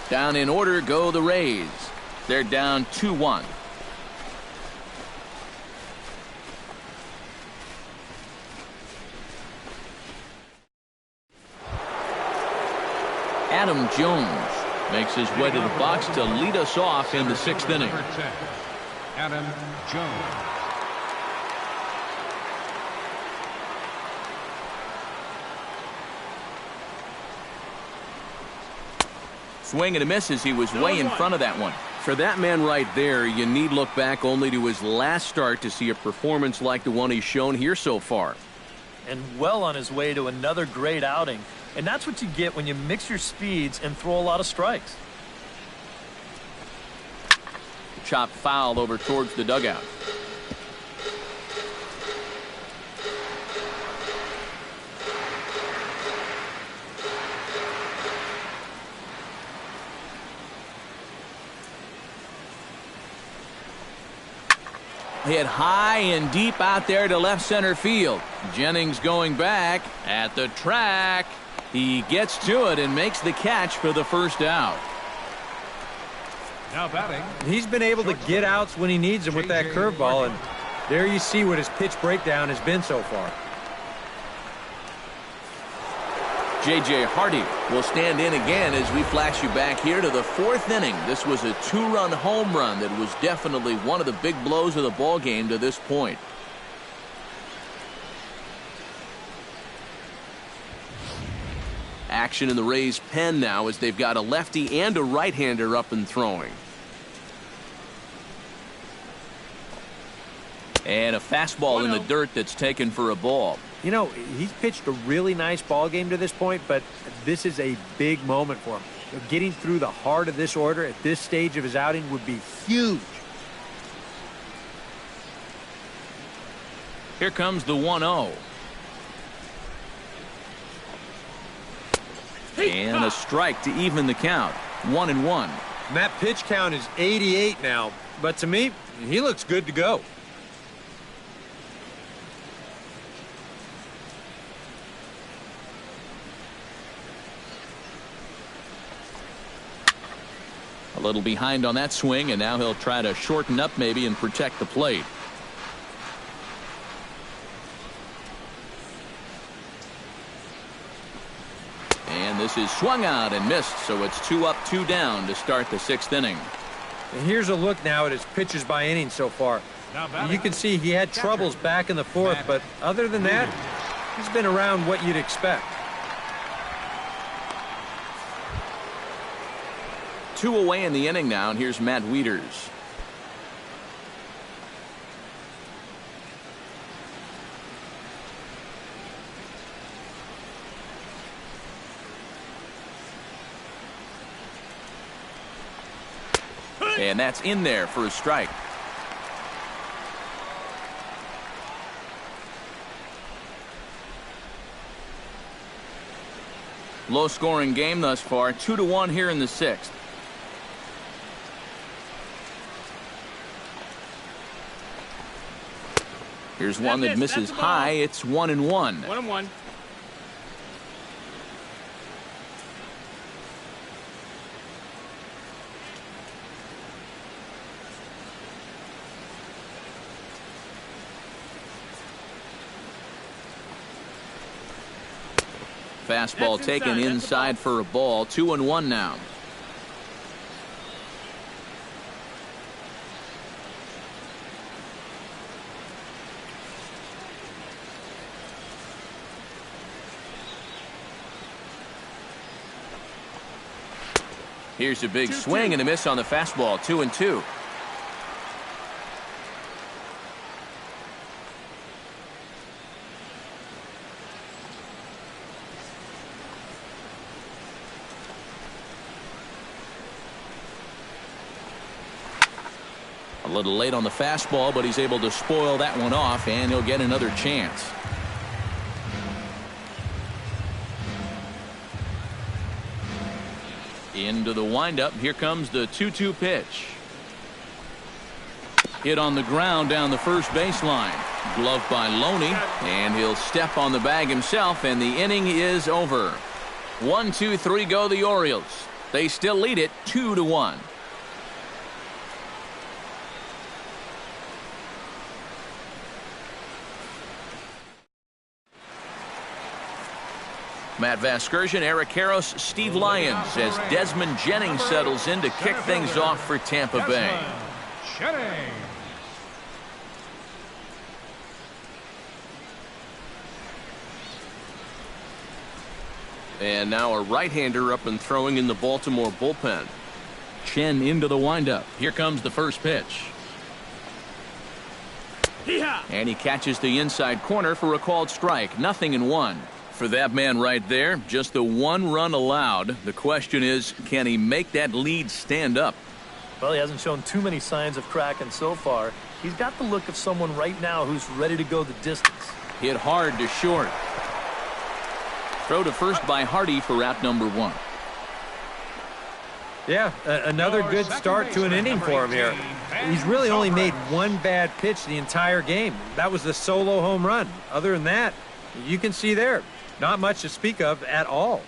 Down in order go the Rays. They're down 2-1. Adam Jones makes his way to the box to lead us off in the 6th inning. Adam Jones. Swing and a miss as he was way in front of that one. For that man right there, you need look back only to his last start to see a performance like the one he's shown here so far. And well on his way to another great outing. And that's what you get when you mix your speeds and throw a lot of strikes. Chop foul over towards the dugout. hit high and deep out there to left center field. Jennings going back at the track. He gets to it and makes the catch for the first out. Now batting. He's been able to get outs when he needs them with that curveball, and there you see what his pitch breakdown has been so far. J.J. Hardy will stand in again as we flash you back here to the fourth inning. This was a two-run home run that was definitely one of the big blows of the ball game to this point. Action in the Rays' pen now as they've got a lefty and a right-hander up and throwing. And a fastball in the dirt that's taken for a ball. You know, he's pitched a really nice ball game to this point, but this is a big moment for him. Getting through the heart of this order at this stage of his outing would be huge. Here comes the 1-0. And a strike to even the count. 1-1. And that pitch count is 88 now, but to me, he looks good to go. A little behind on that swing, and now he'll try to shorten up maybe and protect the plate. And this is swung out and missed, so it's 2 up, 2 down to start the sixth inning. And here's a look now at his pitches by inning so far. You can see he had troubles back in the fourth, but other than that, he's been around what you'd expect. 2 away in the inning now, and here's Matt Wieters. And that's in there for a strike. Low scoring game thus far, 2-1 here in the sixth. Here's one that misses high. It's 1-1. 1-1. Fastball taken inside for a ball. 2-1 now. Here's a big swing and a miss on the fastball. 2-2. A little late on the fastball, but he's able to spoil that one off, and he'll get another chance. Into the windup. Here comes the 2-2 pitch. Hit on the ground down the first baseline. Glove by Loney, and he'll step on the bag himself, and the inning is over. 1-2-3 go the Orioles. They still lead it 2-1. Matt Vasgersian, Eric Karros, Steve Lyons as Desmond Jennings settles in to kick things off for Tampa Bay. And now a right-hander up and throwing in the Baltimore bullpen. Chen into the windup. Here comes the first pitch. And he catches the inside corner for a called strike. 0-1. For that man right there, just the one run allowed. The question is, can he make that lead stand up? Well, he hasn't shown too many signs of cracking so far. He's got the look of someone right now who's ready to go the distance. Hit hard to short. Throw to first by Hardy for out number 1. Yeah, another good start to an inning for him here. He's really only made one bad pitch the entire game. That was the solo home run. Other than that, you can see there, not much to speak of at all.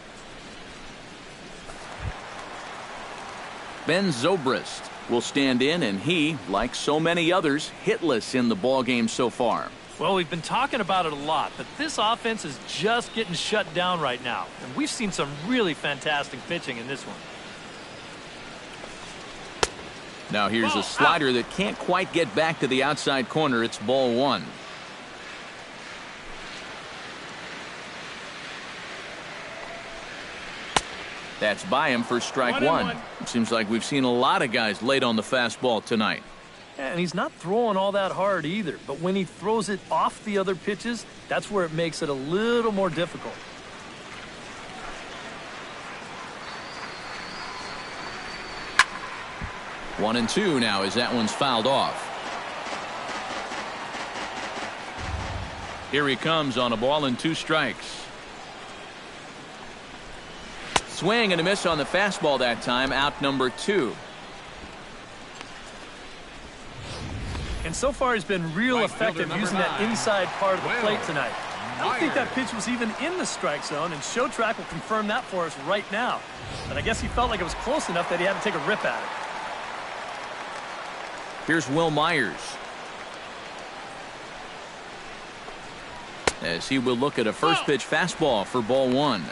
Ben Zobrist will stand in, and he, like so many others, hitless in the ballgame so far. Well, we've been talking about it a lot, but this offense is just getting shut down right now. And we've seen some really fantastic pitching in this one. Now here's a slider that can't quite get back to the outside corner. It's ball one. That's by him for strike one. It seems like we've seen a lot of guys late on the fastball tonight. And he's not throwing all that hard either. But when he throws it off the other pitches, that's where it makes it a little more difficult. One and two now as that one's fouled off. Here he comes on a ball and 2 strikes. Swing and a miss on the fastball that time. Out number 2. And so far he's been real effective using that inside part of the plate tonight. I don't think that pitch was even in the strike zone, and Show Track will confirm that for us right now. But I guess he felt like it was close enough that he had to take a rip at it. Here's Will Myers, as he will look at a first pitch fastball for ball one.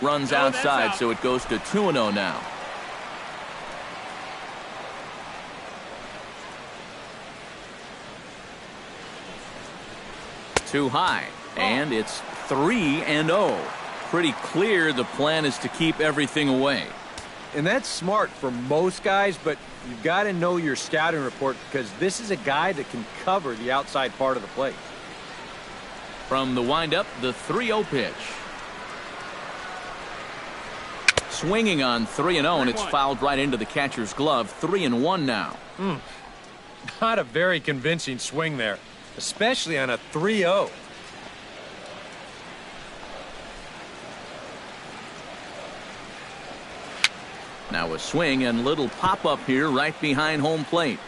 Runs outside, so it goes to 2-0 now. Too high, and it's 3-0. Pretty clear the plan is to keep everything away. And that's smart for most guys, but you've got to know your scouting report, because this is a guy that can cover the outside part of the plate. From the windup, the 3-0 pitch. Swinging on 3-0, and it's fouled right into the catcher's glove. 3-1 now. Not a very convincing swing there, especially on a 3-0. Now a swing and little pop-up here right behind home plate.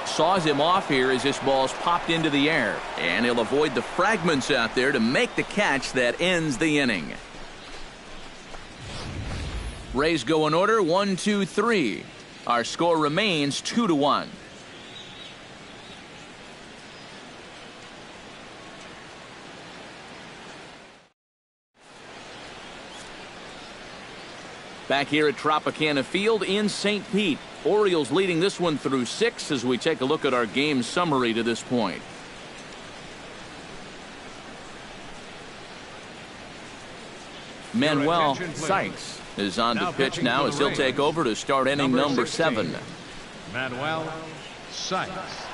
Saws him off here as this ball's popped into the air, and he'll avoid the fragments out there to make the catch that ends the inning. Rays go in order, 1, 2, 3. Our score remains 2-1. Back here at Tropicana Field in St. Pete. Orioles leading this one through 6 as we take a look at our game summary to this point. Manuel Sykes is on to pitch now as he'll take over to start inning number 7. Manuel Sykes.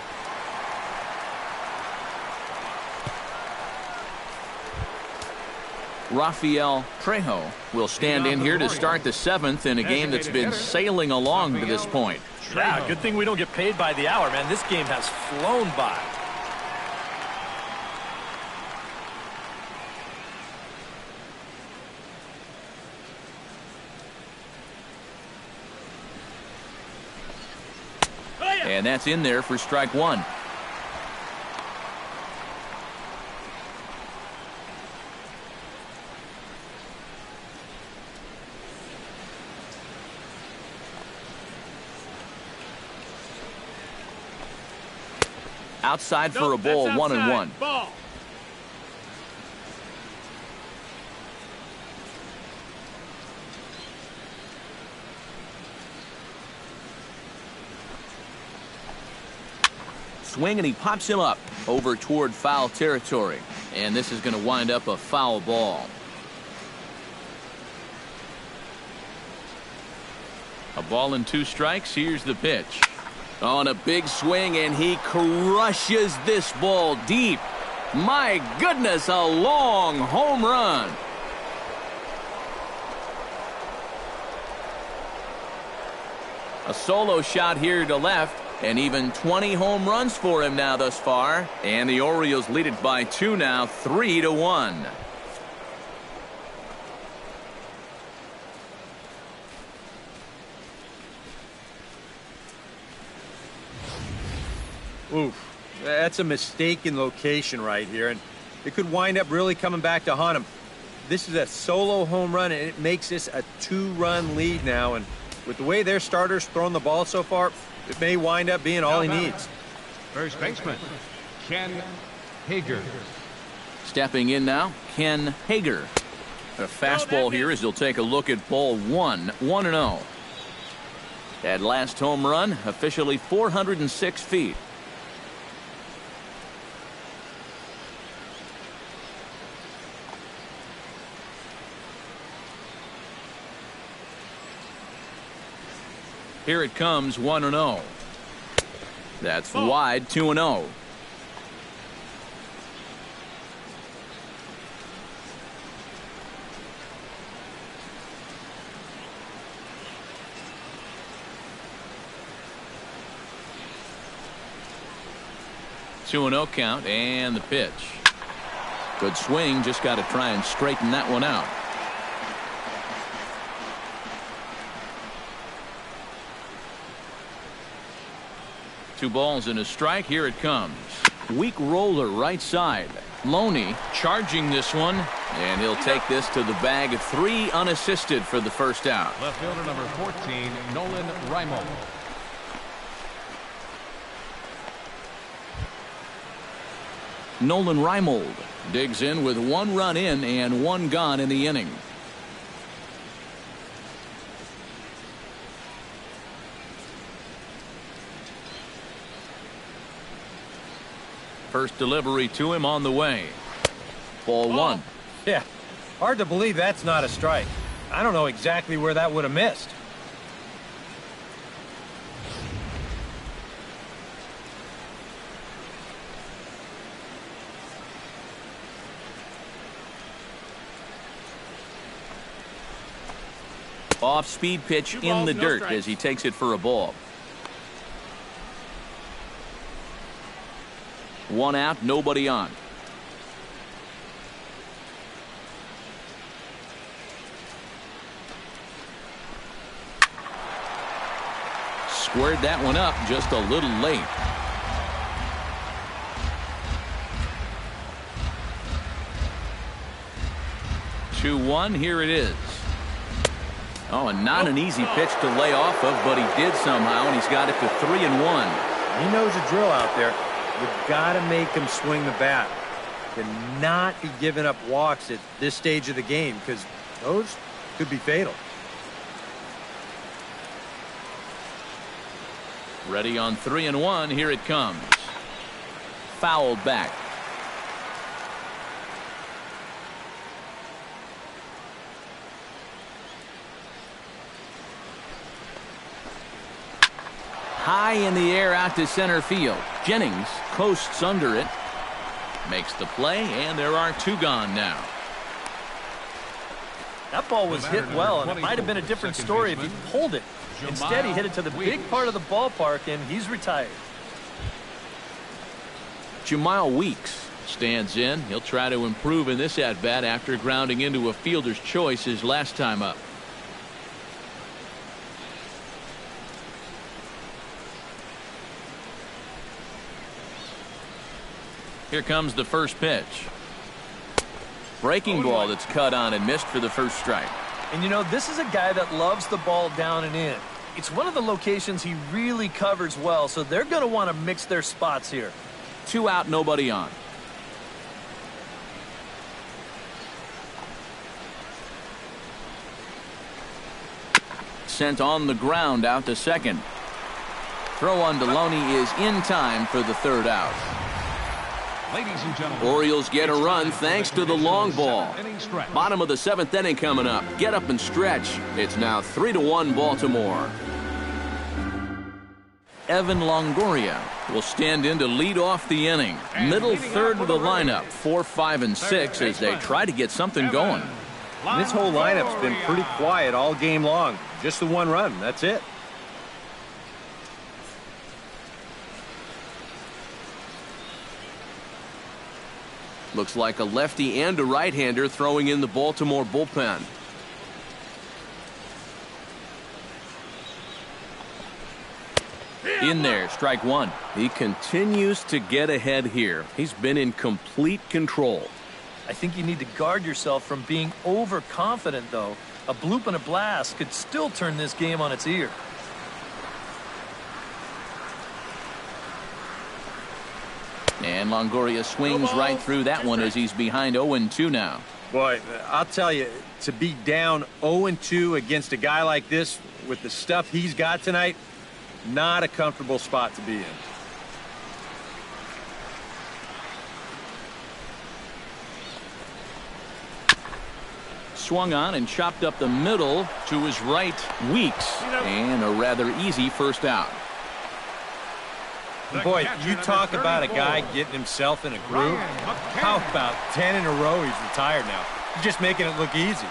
Rafael Trejo will stand in here to start the 7th in a game that's been sailing along to this point. Yeah, good thing we don't get paid by the hour, man. This game has flown by. And that's in there for strike 1. Outside for a ball, 1-1. Ball. Swing, and he pops him up over toward foul territory. And this is going to wind up a foul ball. A ball and 2 strikes. Here's the pitch. On a big swing, and he crushes this ball deep. My goodness, a long home run. A solo shot here to left, and even 20 home runs for him now thus far. And the Orioles lead it by 2 now, 3-1. Oof, that's a mistaken location right here, and it could wind up really coming back to haunt him. This is a solo home run, and it makes this a 2-run lead now, and with the way their starters throwing the ball so far, it may wind up being all he needs. First baseman, Ken Hager. Stepping in now, Ken Hager. A fastball here as he'll take a look at ball 1, 1-0. That last home run, officially 406 feet. Here it comes, 1-0. That's wide, 2-0. Two and 0 count, and the pitch. Good swing, just got to try and straighten that one out. Two balls and a strike. Here it comes. Weak roller right side. Loney charging this one, and he'll take this to the bag. 3 unassisted for the first out. Left fielder number 14, Nolan Reimold. Nolan Reimold digs in with 1 run in and 1 gone in the inning. First delivery to him on the way. Ball 1. Yeah, hard to believe that's not a strike. I don't know exactly where that would have missed. Off-speed pitch in the dirt as he takes it for a ball. 1 out, nobody on. Squared that one up just a little late. Two, 1, here it is. Oh, and not an easy pitch to lay off of, but he did somehow, and he's got it to 3-1. He knows the drill out there. You've got to make him swing the bat. Cannot be giving up walks at this stage of the game, because those could be fatal. Ready on 3-1. Here it comes. Fouled back. High in the air out to center field. Jennings coasts under it. Makes the play, and there are 2 gone now. That ball was hit well, and it might have been a different story if he pulled it. Instead, he hit it to the big part of the ballpark, and he's retired. Jamal Weeks stands in. He'll try to improve in this at-bat after grounding into a fielder's choice his last time up. Here comes the first pitch. Breaking ball that's cut on and missed for the first strike. And you know, this is a guy that loves the ball down and in. It's one of the locations he really covers well, so they're going to want to mix their spots here. 2 out, nobody on. Sent on the ground out to second. Throw on Deloney is in time for the 3rd out. Ladies and gentlemen, Orioles get a run thanks to the long ball. Bottom of the 7th inning coming up. Get up and stretch. It's now 3-1 Baltimore. Evan Longoria will stand in to lead off the inning. Middle third of the lineup, 4, 5, and 6 as they try to get something going. This whole lineup's been pretty quiet all game long. Just the one run. That's it. Looks like a lefty and a right-hander throwing in the Baltimore bullpen. In there, strike one. He continues to get ahead here. He's been in complete control. I think you need to guard yourself from being overconfident, though. A bloop and a blast could still turn this game on its ear. And Longoria swings right through that one as he's behind 0-2 now. Boy, I'll tell you, to be down 0-2 against a guy like this with the stuff he's got tonight, not a comfortable spot to be in. Swung on and chopped up the middle to his right. Weeks. And a rather easy first out. Boy, you talk about a guy getting himself in a groove. How about 10 in a row he's retired now? He's just making it look easy.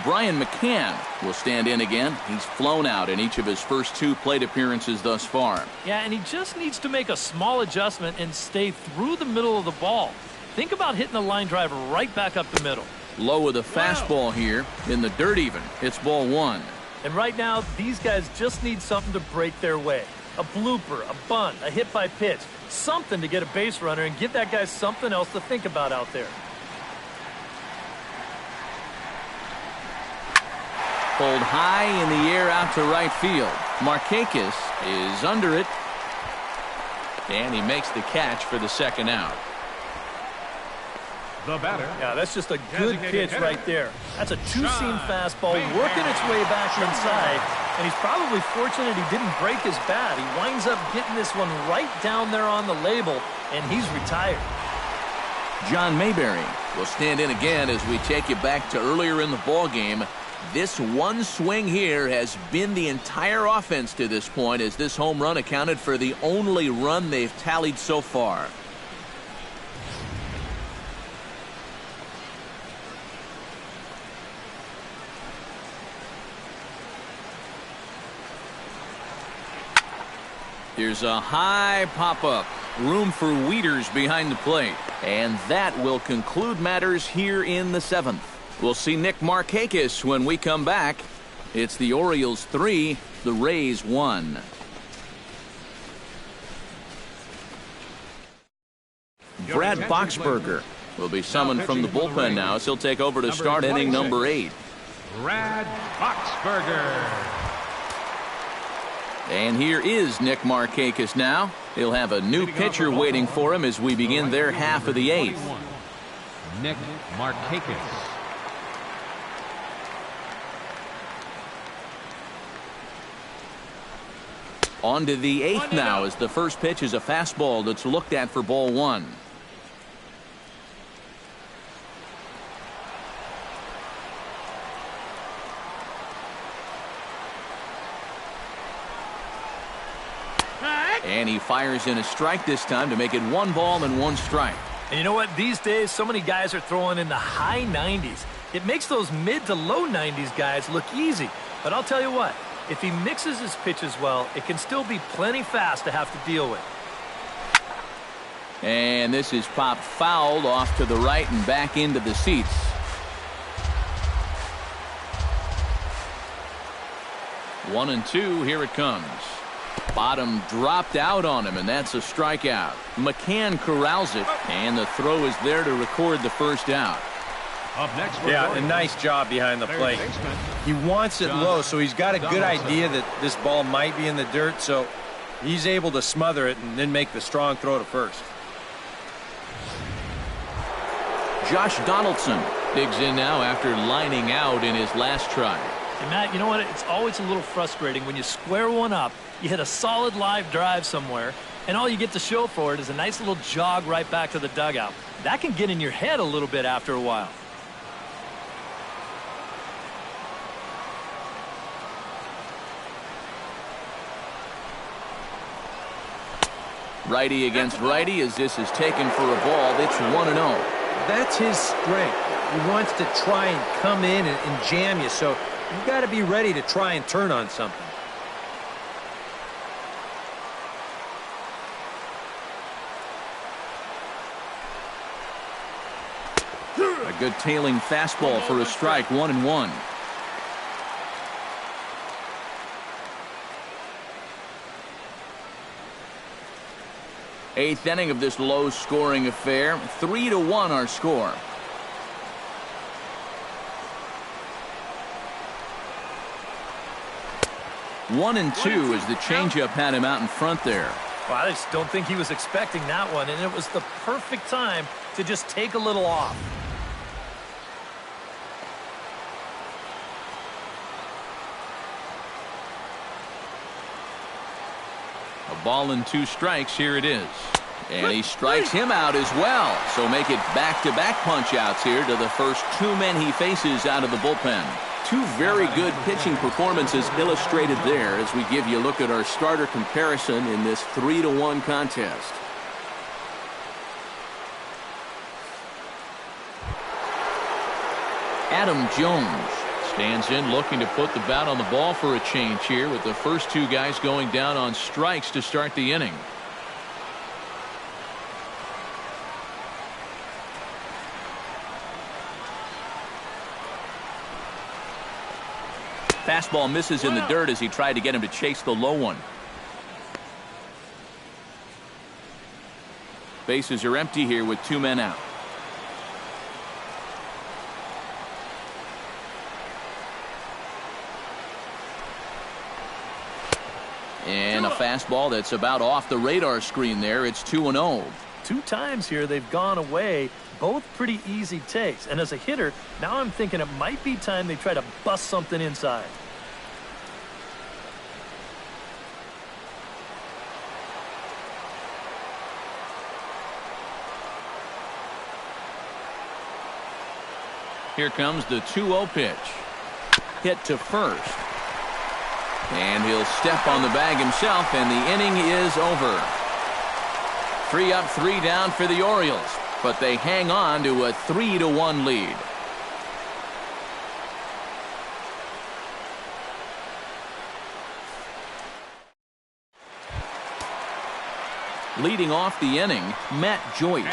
Brian McCann will stand in again. He's flown out in each of his first 2 plate appearances thus far. Yeah, and he just needs to make a small adjustment and stay through the middle of the ball. Think about hitting the line drive right back up the middle. Low with a fastball here. In the dirt even. It's ball 1. And right now, these guys just need something to break their way. A blooper, a bunt, a hit by pitch. Something to get a base runner and give that guy something else to think about out there. Pulled high in the air out to right field. Markakis is under it. And he makes the catch for the second out. The batter. Yeah, that's just a good pitch right there. That's a two-seam fastball working its way back inside, and he's probably fortunate he didn't break his bat. He winds up getting this one right down there on the label, and he's retired. John Mayberry will stand in again as we take you back to earlier in the ball game. This one swing here has been the entire offense to this point, as this home run accounted for the only run they've tallied so far. Here's a high pop-up. Room for Wieters behind the plate. And that will conclude matters here in the 7th. We'll see Nick Markakis when we come back. It's the Orioles 3, the Rays 1. Brad Boxberger will be summoned from the bullpen now, so he'll take over to start inning number 8. Brad Boxberger. And here is Nick Markakis now. He'll have a new pitcher waiting for him as we begin their half of the 8th. Nick Markakis. On to the 8th now, as the first pitch is a fastball that's looked at for ball 1. And he fires in a strike this time to make it 1 ball and 1 strike. And you know what? These days, so many guys are throwing in the high 90s. It makes those mid to low 90s guys look easy. But I'll tell you what, if he mixes his pitches well, it can still be plenty fast to have to deal with. And this is popped fouled off to the right and back into the seats. One and two, here it comes. Bottom dropped out on him, and that's a strikeout. McCann corrals it, and the throw is there to record the first out. Up next, yeah, a nice job behind the plate. He wants it low, so he's got a good idea that this ball might be in the dirt, so he's able to smother it and then make the strong throw to first. Josh Donaldson digs in now after lining out in his last try. And Matt, you know what? It's always a little frustrating when you square one up, you hit a solid live drive somewhere, and all you get to show for it is a nice little jog right back to the dugout. That can get in your head a little bit after a while. Righty against righty as this is taken for a ball. It's 1-0. That's his strength. He wants to try and come in and jam you, so you've got to be ready to try and turn on something. A good tailing fastball for a strike, 1-1. Eighth inning of this low-scoring affair. 3-1 our score. 1-2 as the changeup had him out in front there. Well, I just don't think he was expecting that one, and it was the perfect time to just take a little off. A ball and 2 strikes. Here it is. And he strikes him out as well. So make it back-to-back punch-outs here to the first 2 men he faces out of the bullpen. 2 very good pitching performances illustrated there as we give you a look at our starter comparison in this 3-1 contest. Adam Jones stands in looking to put the bat on the ball for a change here with the first 2 guys going down on strikes to start the inning. Fastball misses in the dirt as he tried to get him to chase the low one. Bases are empty here with 2 men out. And a fastball that's about off the radar screen there. It's 2-0. 2 times here they've gone away, both pretty easy takes. And as a hitter, now I'm thinking it might be time they try to bust something inside. Here comes the 2-0 pitch. Hit to first. And he'll step on the bag himself, and the inning is over. 3 up, 3 down for the Orioles, but they hang on to a 3-1 lead. Leading off the inning, Matt Joyce,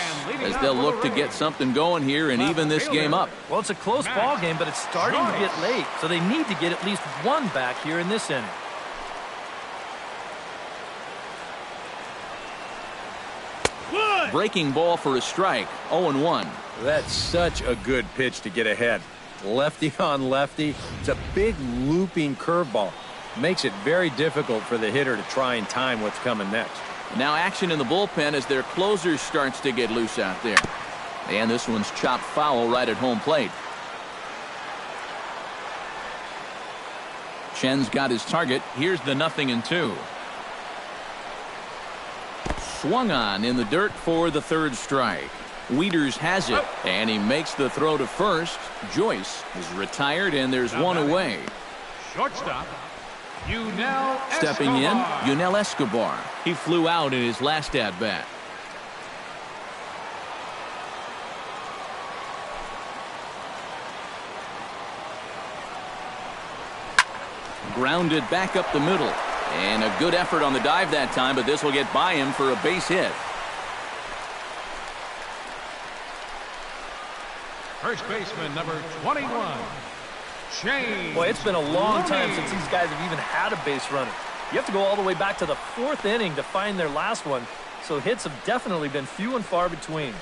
as they'll look to get something going here and even this game up. Well, it's a close ball game, but it's starting to get late, so they need to get at least 1 back here in this inning. Breaking ball for a strike, 0-1. That's such a good pitch to get ahead. Lefty on lefty. It's a big looping curveball. Makes it very difficult for the hitter to try and time what's coming next. Now action in the bullpen as their closer starts to get loose out there. And this one's chopped foul right at home plate. Chen's got his target. Here's the 0-2. Swung on in the dirt for the 3rd strike. Wieters has it, and he makes the throw to first. Joyce is retired, and there's 1 away. Shortstop, Stepping in, Yunel Escobar. He flew out in his last at-bat. Grounded back up the middle. And a good effort on the dive that time, but this will get by him for a base hit. first baseman number 21, Shane. Boy, it's been a long time since these guys have even had a base runner. You have to go all the way back to the 4th inning to find their last one, so hits have definitely been few and far between.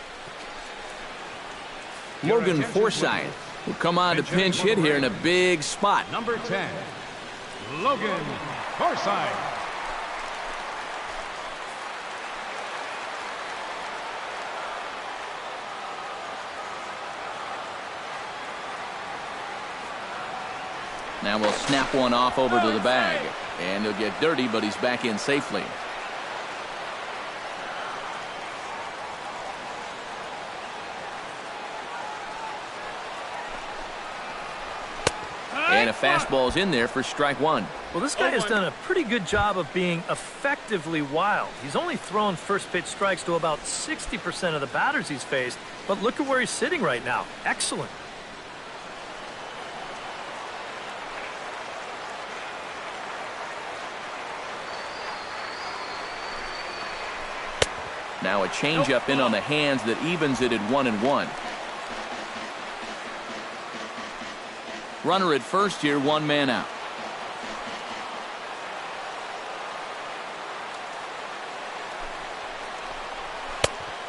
Logan Forsythe will come on to pinch hit here in a big spot. Number 10, Logan Forsythe. Now we'll snap one off over to the bag. And he'll get dirty, but he's back in safely. And a fastball's in there for strike one. Well, this guy has done a pretty good job of being effectively wild. He's only thrown first pitch strikes to about 60% of the batters he's faced, but look at where he's sitting right now. Excellent. Now a changeup in on the hands that evens it at 1-1. Runner at first here, one man out.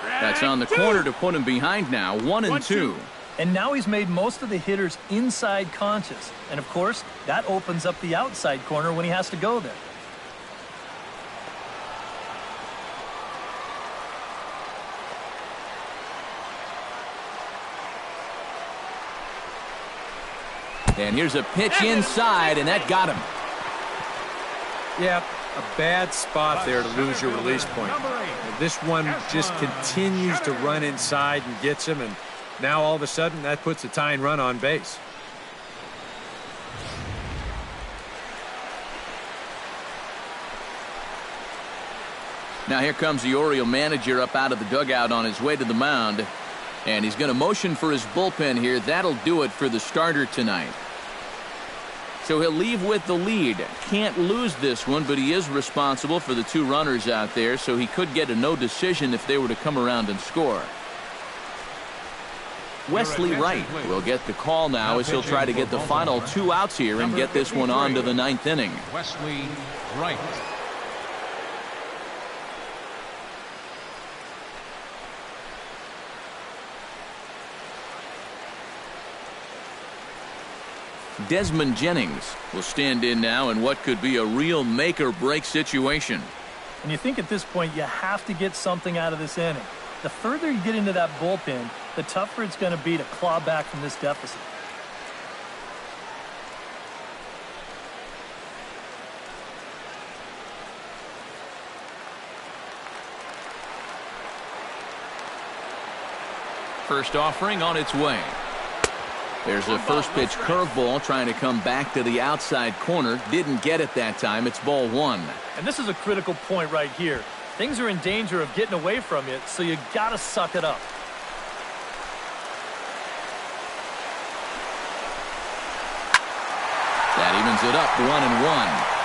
That's on the corner to put him behind now, 1-2. And now he's made most of the hitters inside conscious. And of course, that opens up the outside corner when he has to go there. And here's a pitch inside, and that got him. Yeah, a bad spot there to lose your release point. This one just continues to run inside and gets him, and now all of a sudden that puts a tying run on base. Now here comes the Oriole manager up out of the dugout on his way to the mound. And he's going to motion for his bullpen here. That'll do it for the starter tonight. So he'll leave with the lead. Can't lose this one, but he is responsible for the two runners out there, so he could get a no decision if they were to come around and score. Wesley Wright will get the call now as he'll try to get the final 2 outs here and get this one on to the 9th inning. Wesley Wright. Desmond Jennings will stand in now in what could be a real make-or-break situation. And you think at this point you have to get something out of this inning. The further you get into that bullpen, the tougher it's going to be to claw back from this deficit. First offering on its way. There's a first pitch curveball trying to come back to the outside corner. Didn't get it that time. It's ball 1. And this is a critical point right here. Things are in danger of getting away from you, so you got to suck it up. That evens it up, 1-1.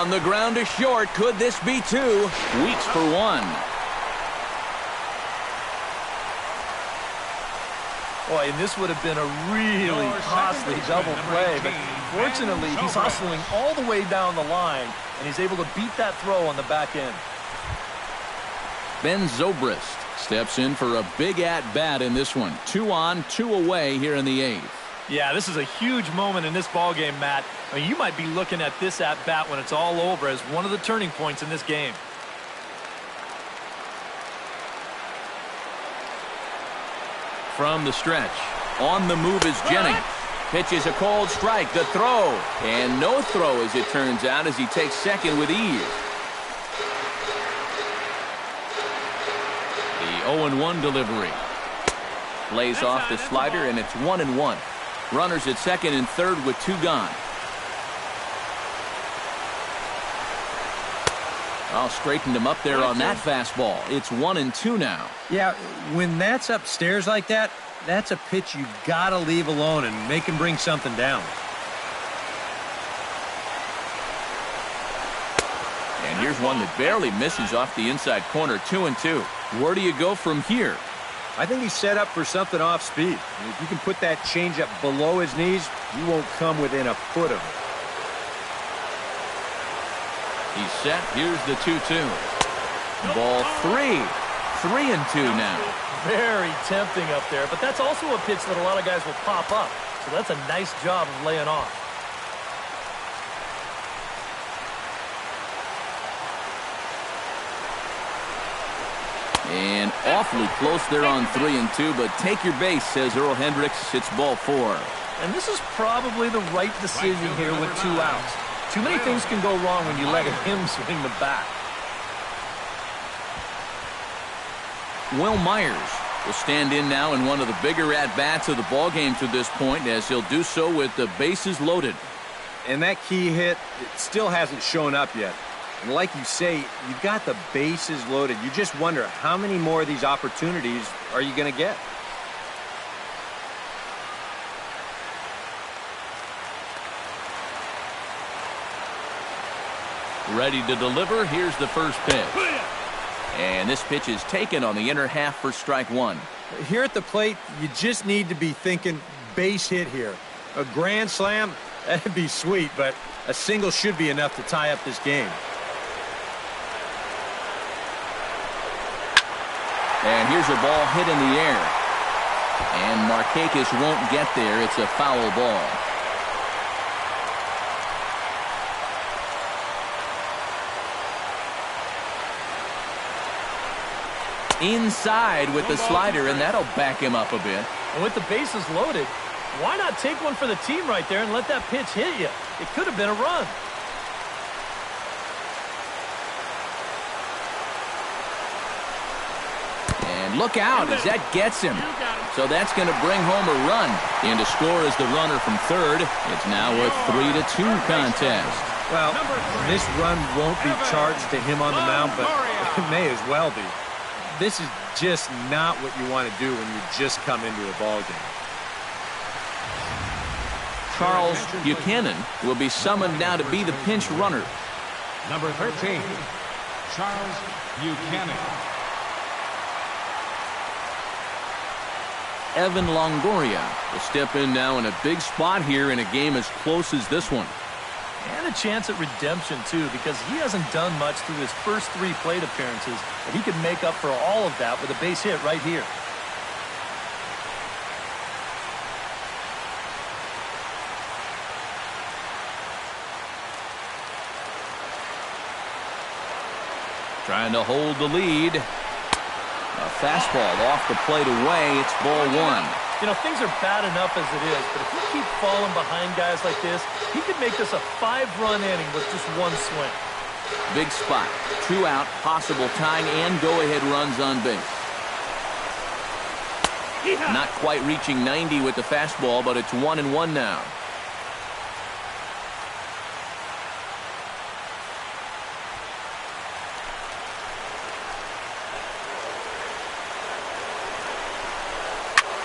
On the ground to short. Could this be 2? Weeks for 1. Boy, and this would have been a really costly double play, but fortunately he's hustling all the way down the line, and he's able to beat that throw on the back end. Ben Zobrist steps in for a big at-bat in this one. 2 on, 2 away here in the 8th. Yeah, this is a huge moment in this ballgame, Matt. I mean, you might be looking at this at-bat when it's all over as one of the turning points in this game. From the stretch, on the move is Jennings. Pitches a cold strike, the throw, and no throw as it turns out as he takes second with ease. The 0-1 delivery. Lays off the slider, and it's 1-1. Runners at second and third with 2 gone. Oh, straightened him up there on that fastball. It's 1-2 now. Yeah, when that's upstairs like that, that's a pitch you gotta leave alone and make him bring something down. And here's one that barely misses off the inside corner. 2-2. Where do you go from here? I think he's set up for something off speed. If you can put that changeup below his knees, you won't come within a foot of it. He's set. Here's the 2-2. Ball 3. 3-2 now. Very tempting up there, but that's also a pitch that a lot of guys will pop up. So that's a nice job of laying off. And awfully close there on 3-2, but take your base, says Earl Hendricks. It's ball 4. And this is probably the right decision here with 2 outs. Too many things can go wrong when you let him swing the bat. Will Myers will stand in now in one of the bigger at-bats of the ballgame to this point, as he'll do so with the bases loaded. And that key hit, it still hasn't shown up yet. And like you say, you've got the bases loaded. You just wonder how many more of these opportunities are you going to get? Ready to deliver. Here's the first pitch. And this pitch is taken on the inner half for strike one. Here at the plate, you just need to be thinking base hit here. A grand slam, that'd be sweet, but a single should be enough to tie up this game. And here's a ball hit in the air. And Markakis won't get there. It's a foul ball. Inside with the slider, and that'll back him up a bit. And with the bases loaded, why not take one for the team right there and let that pitch hit you? It could have been a run. And look out as that gets him. So that's going to bring home a run. In to score is the runner from third. It's now a 3-2 contest. Well, this run won't be charged to him on the mound, but it may as well be. This is just not what you want to do when you just come into a ball game. Charles Buchanan will be summoned now to be the pinch runner. Number 13, Charles Buchanan. Evan Longoria will step in now in a big spot here in a game as close as this one. And a chance at redemption, too, because he hasn't done much through his first 3 plate appearances, but he could make up for all of that with a base hit right here. Trying to hold the lead. A fastball off the plate away. It's ball one. You know, things are bad enough as it is, but if you keep falling behind guys like this, he could make this a 5-run inning with just one swing. Big spot. 2 out, possible tying and go-ahead runs on base. Not quite reaching 90 with the fastball, but it's 1-1 now.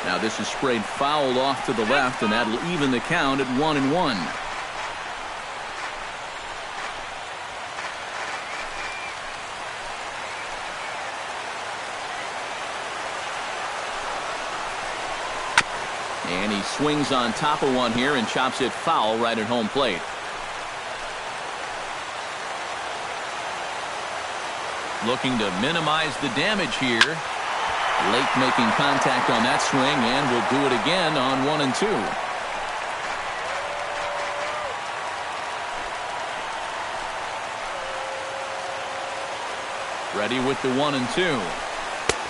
Now this is sprayed foul off to the left, and that'll even the count at 1-1. And he swings on top of one here and chops it foul right at home plate. Looking to minimize the damage here. Late making contact on that swing, and will do it again on 1 and 2. Ready with the 1 and 2.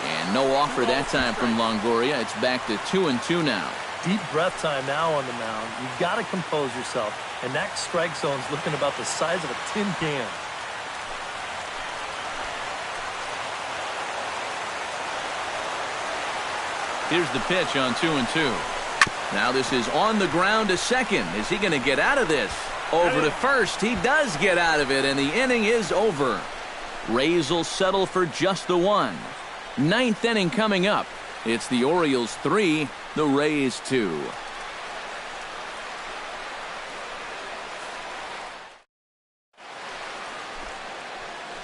And no offer that time from Longoria. It's back to 2 and 2 now. Deep breath time now on the mound. You've got to compose yourself. And that strike zone's looking about the size of a tin can. Here's the pitch on 2 and 2. Now this is on the ground to second. Is he going to get out of this? Over to first. He does get out of it, and the inning is over. Rays will settle for just the 1. 9th inning coming up. It's the Orioles 3, the Rays 2.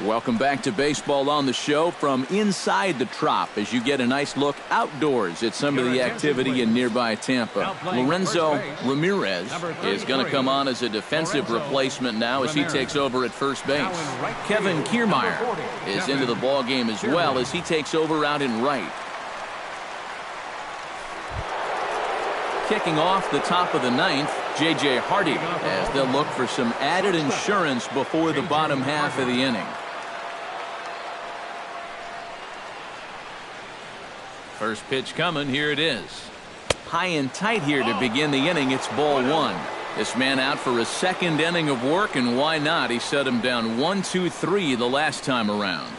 Welcome back to Baseball on the Show from inside the Trop as you get a nice look outdoors at some of the activity in nearby Tampa. Lorenzo Ramirez is going to come on as a defensive replacement now as he takes over at first base. Kevin Kiermaier is into the ball game as well as he takes over out in right. Kicking off the top of the 9th, J.J. Hardy, as they'll look for some added insurance before the bottom half of the inning. First pitch coming. Here it is. High and tight here to begin the inning. It's ball 1. This man out for a second inning of work, and why not? He set him down 1-2-3 the last time around.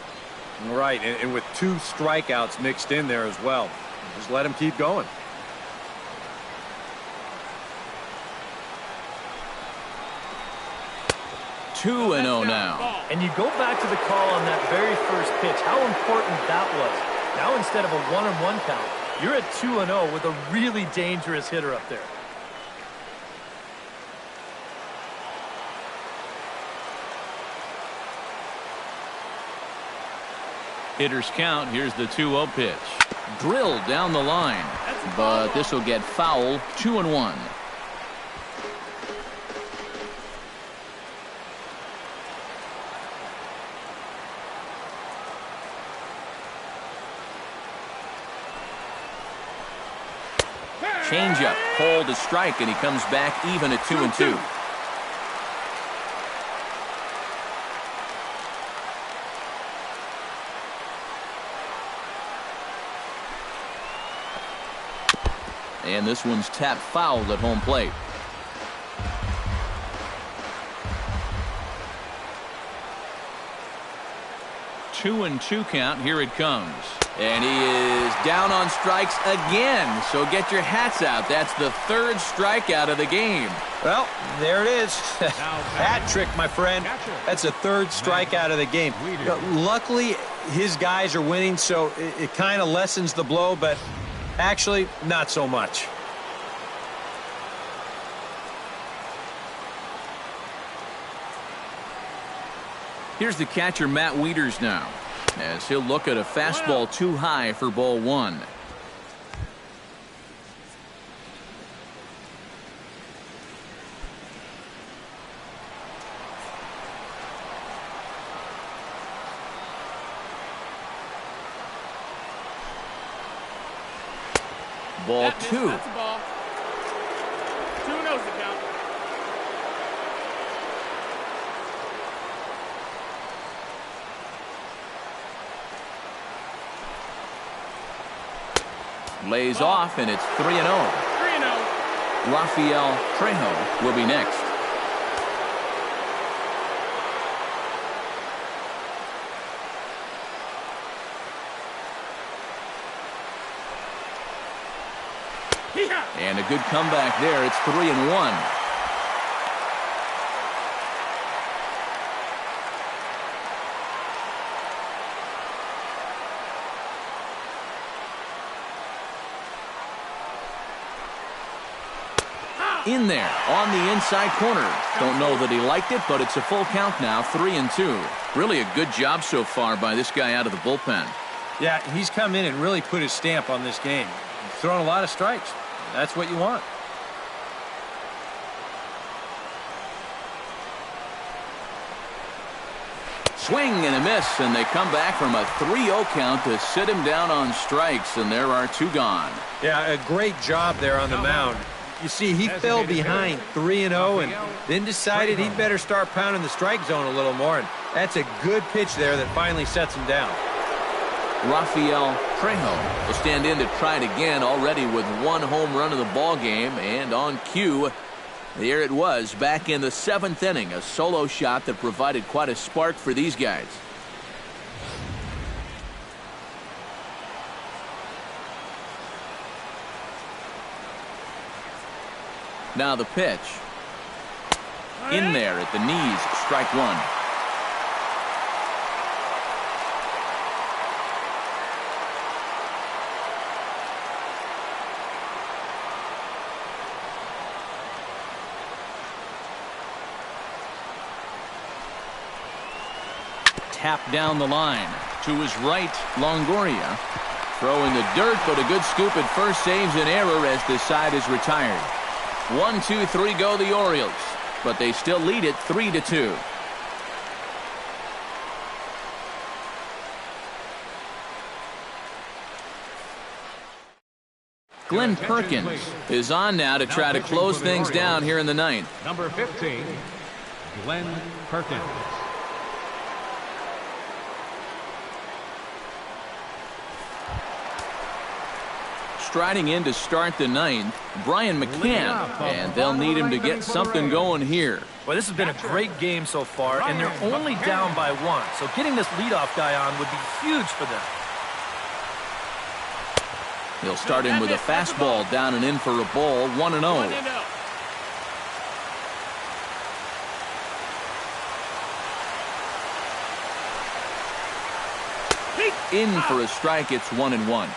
Right, and with 2 strikeouts mixed in there as well. Just let him keep going. Two and 0 now. And you go back to the call on that very first pitch, how important that was. Now instead of a 1-on-1 count, you're at 2-0 with a really dangerous hitter up there. Hitters count. Here's the 2-0 pitch. Drilled down the line, but this will get foul. 2-1. Changeup, called a strike, and he comes back even at 2-2. And this one's tapped foul at home plate. Two and 2 count. Here it comes. And he is down on strikes again. So get your hats out. That's the 3rd strikeout of the game. Well, there it is. Hat trick, my friend. That's a 3rd strikeout of the game. Luckily, his guys are winning, so it kind of lessens the blow, but actually, not so much. Here's the catcher, Matt Wieters, now, as he'll look at a fastball too high for ball 1. Ball 2. That's a ball. 2-0's the count. Lays off, and it's 3-0. 3-0. Rafael Trejo will be next. And a good comeback there. It's 3-1. In there on the inside corner. Don't know that he liked it, but it's a full count now. 3-2. Really a good job so far by this guy out of the bullpen. Yeah, he's come in and really put his stamp on this game. He's thrown a lot of strikes. That's what you want. Swing and a miss, and they come back from a 3-0 count to sit him down on strikes, and there are 2 gone. Yeah, a great job there on the mound. You see, he fell behind 3-0 and then decided he'd better start pounding the strike zone a little more. And that's a good pitch there that finally sets him down. Rafael Trejo will stand in to try it again, already with 1 home run of the ball game, and on cue, there it was back in the 7th inning, a solo shot that provided quite a spark for these guys. Now the pitch. In there at the knees, strike 1. Tap down the line. To his right, Longoria. Throw in the dirt, but a good scoop at first saves an error as the side is retired. 1, 2, 3 go the Orioles, but they still lead it 3-2. Glenn Perkins is on now to try to close things down here in the 9th. Number 15, Glenn Perkins. striding in to start the ninth, Brian McCann, and they'll need him to get something going here. Well, this has been a great game so far, and they're only down by 1. So getting this leadoff guy on would be huge for them. He'll start him with a fastball down and in for a ball, 1-0. In for a strike, it's 1-1.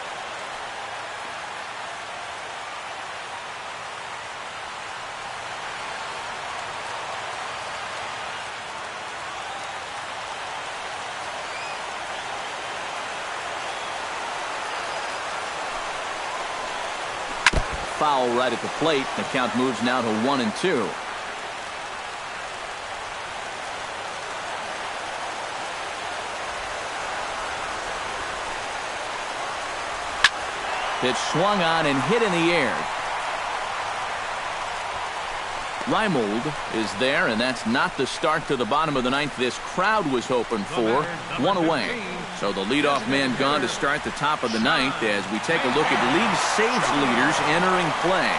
Foul right at the plate. The count moves now to 1-2. Pitch swung on and hit in the air. Reimold is there, and that's not the start to the bottom of the ninth this crowd was hoping for. 1 away. So the leadoff man gone to start the top of the ninth as we take a look at league saves leaders entering play.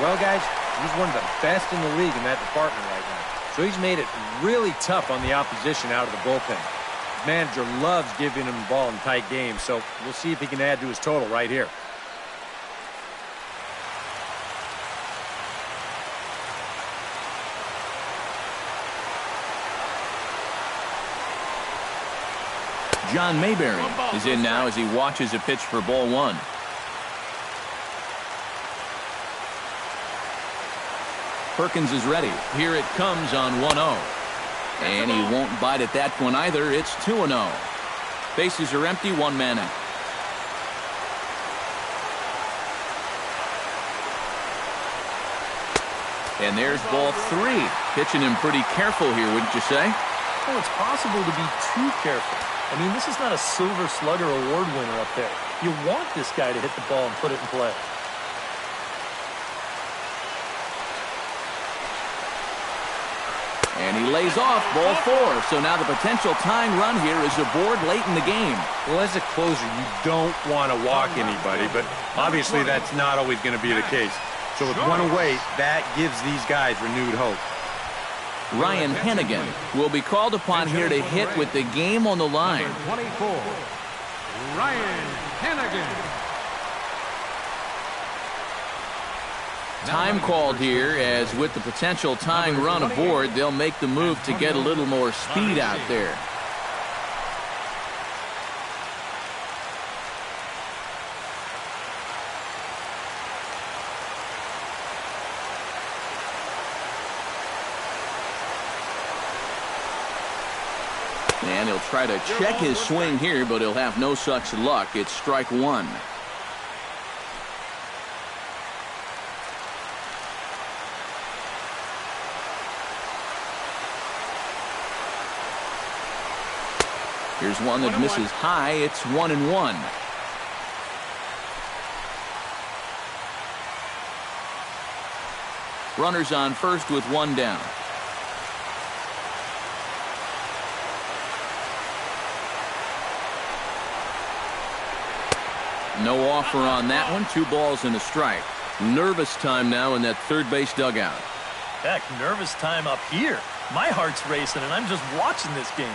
Well, guys, he's one of the best in the league in that department right now. So he's made it really tough on the opposition out of the bullpen. His manager loves giving him the ball in tight games, so we'll see if he can add to his total right here. John Mayberry is in now as he watches a pitch for ball 1. Perkins is ready. Here it comes on 1-0. And he won't bite at that one either. It's 2-0. Bases are empty, 1 man out. And there's ball 3. Pitching him pretty careful here, wouldn't you say? Oh, it's possible to be too careful. I mean, this is not a Silver Slugger award winner up there. You want this guy to hit the ball and put it in play. And he lays off ball 4. So now the potential tying run here is aboard late in the game. Well, as a closer, you don't want to walk anybody, but obviously that's not always going to be the case. So with 1 away, that gives these guys renewed hope. Ryan Hennigan will be called upon here to hit with the game on the line. 24, Ryan Hennigan. Time called here, as with the potential tying run aboard, they'll make the move to get a little more speed out there. And he'll try to check his swing here, but he'll have no such luck. It's strike 1. Here's one that misses high. It's 1-1. Runners on first with 1 down. No offer on that one. 2 balls and a strike. Nervous time now in that third base dugout. Heck, nervous time up here. My heart's racing, and I'm just watching this game.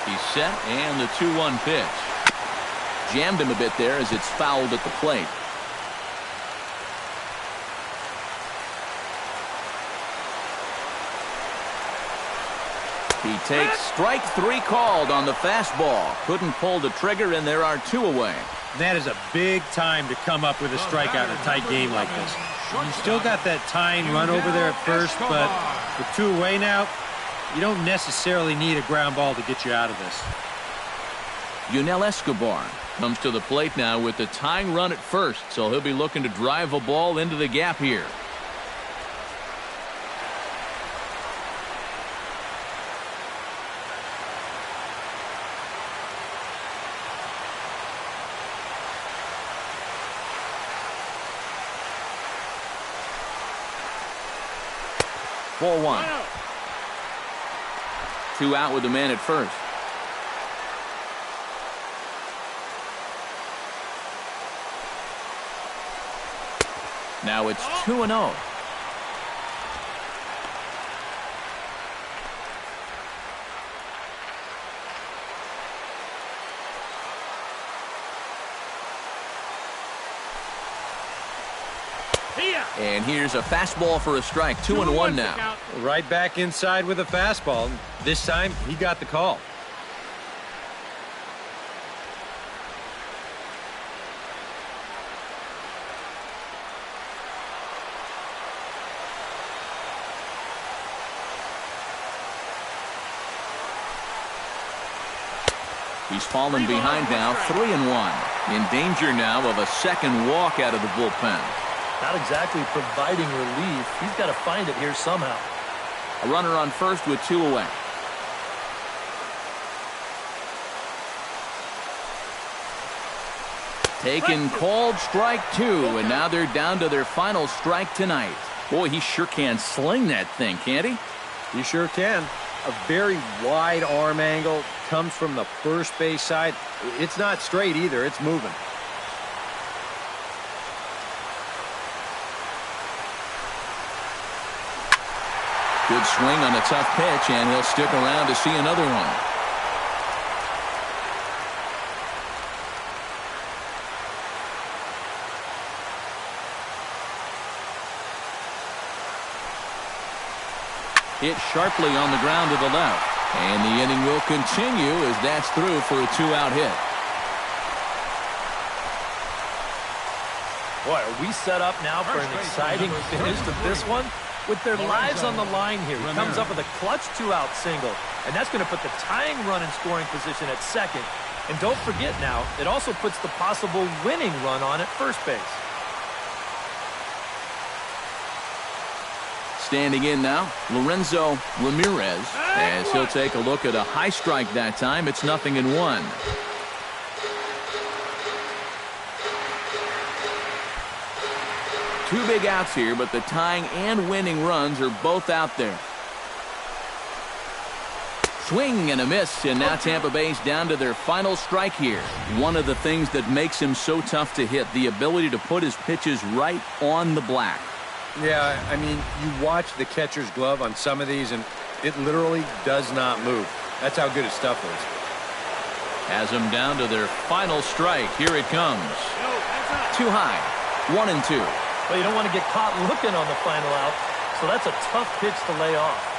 He's set, and the 2-1 pitch. Jammed him a bit there as it's fouled at the plate. He takes strike 3 called on the fastball. Couldn't pull the trigger, and there are 2 away. That is a big time to come up with a strikeout in a tight game like this. You still got that tying run over there at first, but with 2 away now, you don't necessarily need a ground ball to get you out of this. Yunel Escobar comes to the plate now with the tying run at first, so he'll be looking to drive a ball into the gap here. Ball 1. 2 out with the man at first. Now it's 2-0. And here's a fastball for a strike. 2-1 now. Right back inside with a fastball. This time, he got the call. He's fallen behind now, 3-1. In danger now of a second walk out of the bullpen. Not exactly providing relief. He's got to find it here somehow. A runner on first with 2 away. Taken, called, strike 2, and now they're down to their final strike tonight. Boy, he sure can sling that thing, can't he? He sure can. A very wide arm angle, comes from the first base side. It's not straight either, it's moving. Good swing on a tough pitch, and he'll stick around to see another one. Hit sharply on the ground to the left. And the inning will continue as that's through for a 2-out hit. Boy, are we set up now for an exciting finish to this one? With their lives on the line here, he comes up with a clutch 2-out single, and that's going to put the tying run in scoring position at second. And don't forget now, it also puts the possible winning run on at first base. Standing in now, Lorenzo Ramirez, as he'll take a look at a high strike that time. It's 0-1. Two big outs here, but the tying and winning runs are both out there. Swing and a miss, and now Tampa Bay's down to their final strike here. One of the things that makes him so tough to hit, the ability to put his pitches right on the black. Yeah, I mean, you watch the catcher's glove on some of these, and it literally does not move. That's how good his stuff is. Has them down to their final strike. Here it comes. Too high. 1-2. Well, you don't want to get caught looking on the final out, so that's a tough pitch to lay off.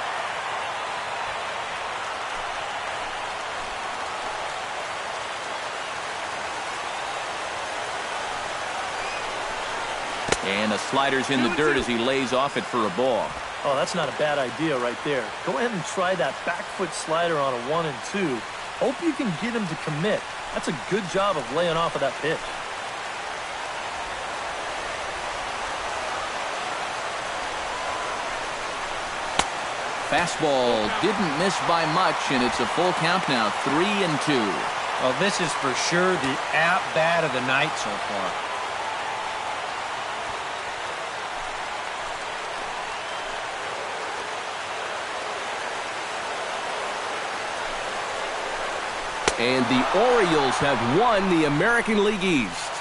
And the slider's in the dirt as he lays off it for a ball. Oh, that's not a bad idea right there. Go ahead and try that back foot slider on a 1-2. Hope you can get him to commit. That's a good job of laying off of that pitch. Fastball didn't miss by much, and it's a full count now, 3-2. Well, this is for sure the at-bat of the night so far. And the Orioles have won the American League East.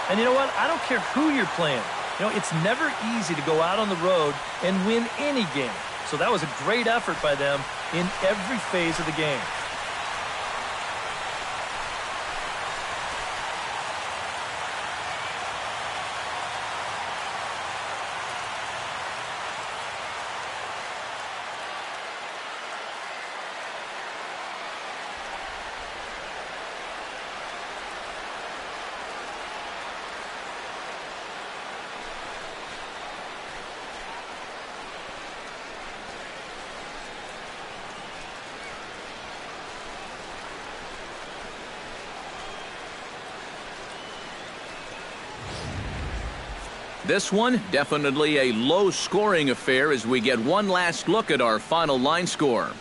And you know what? I don't care who you're playing. You know, it's never easy to go out on the road and win any game. So that was a great effort by them in every phase of the game. This one, definitely a low-scoring affair as we get one last look at our final line score.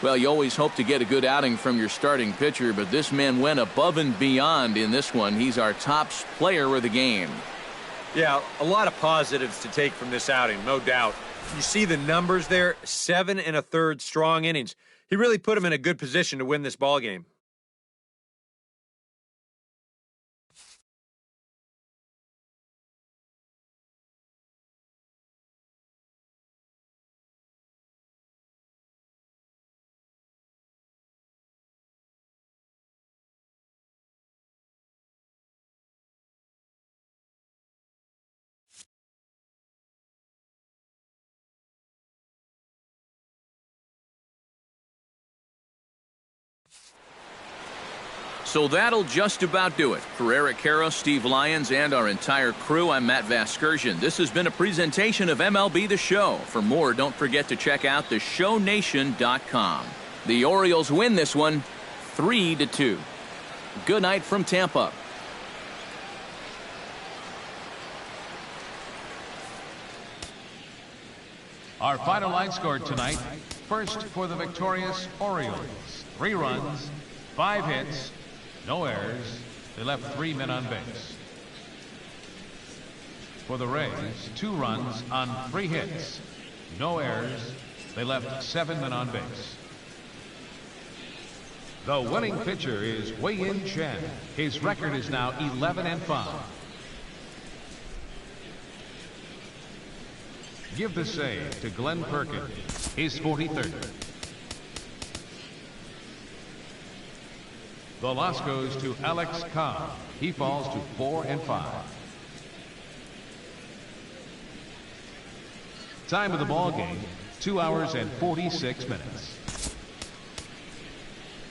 Well, you always hope to get a good outing from your starting pitcher, but this man went above and beyond in this one. He's our top player of the game. Yeah, a lot of positives to take from this outing, no doubt. You see the numbers there, 7 1/3 strong innings. He really put him in a good position to win this ball game. So that'll just about do it. For Eric Karros, Steve Lyons, and our entire crew, I'm Matt Vasgersian. This has been a presentation of MLB The Show. For more, don't forget to check out theshownation.com. The Orioles win this one 3-2. Good night from Tampa. Our final line score tonight. First for the victorious Orioles. 3 runs, 5 hits, no errors. They left 3 men on base. For the Rays, 2 runs on 3 hits, no errors. They left 7 men on base. The winning pitcher is Wei-Yin Chen. His record is now 11-5. Give the save to Glenn Perkins, his 43rd. The loss goes to Alex Cobb. He falls to 4-5. Time of the ball game, 2 hours and 46 minutes.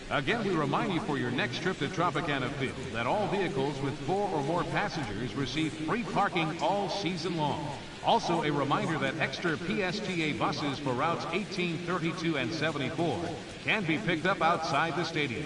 Again, we remind you for your next trip to Tropicana Field that all vehicles with 4 or more passengers receive free parking all season long. Also, a reminder that extra PSTA buses for routes 18, 32, and 74 can be picked up outside the stadium.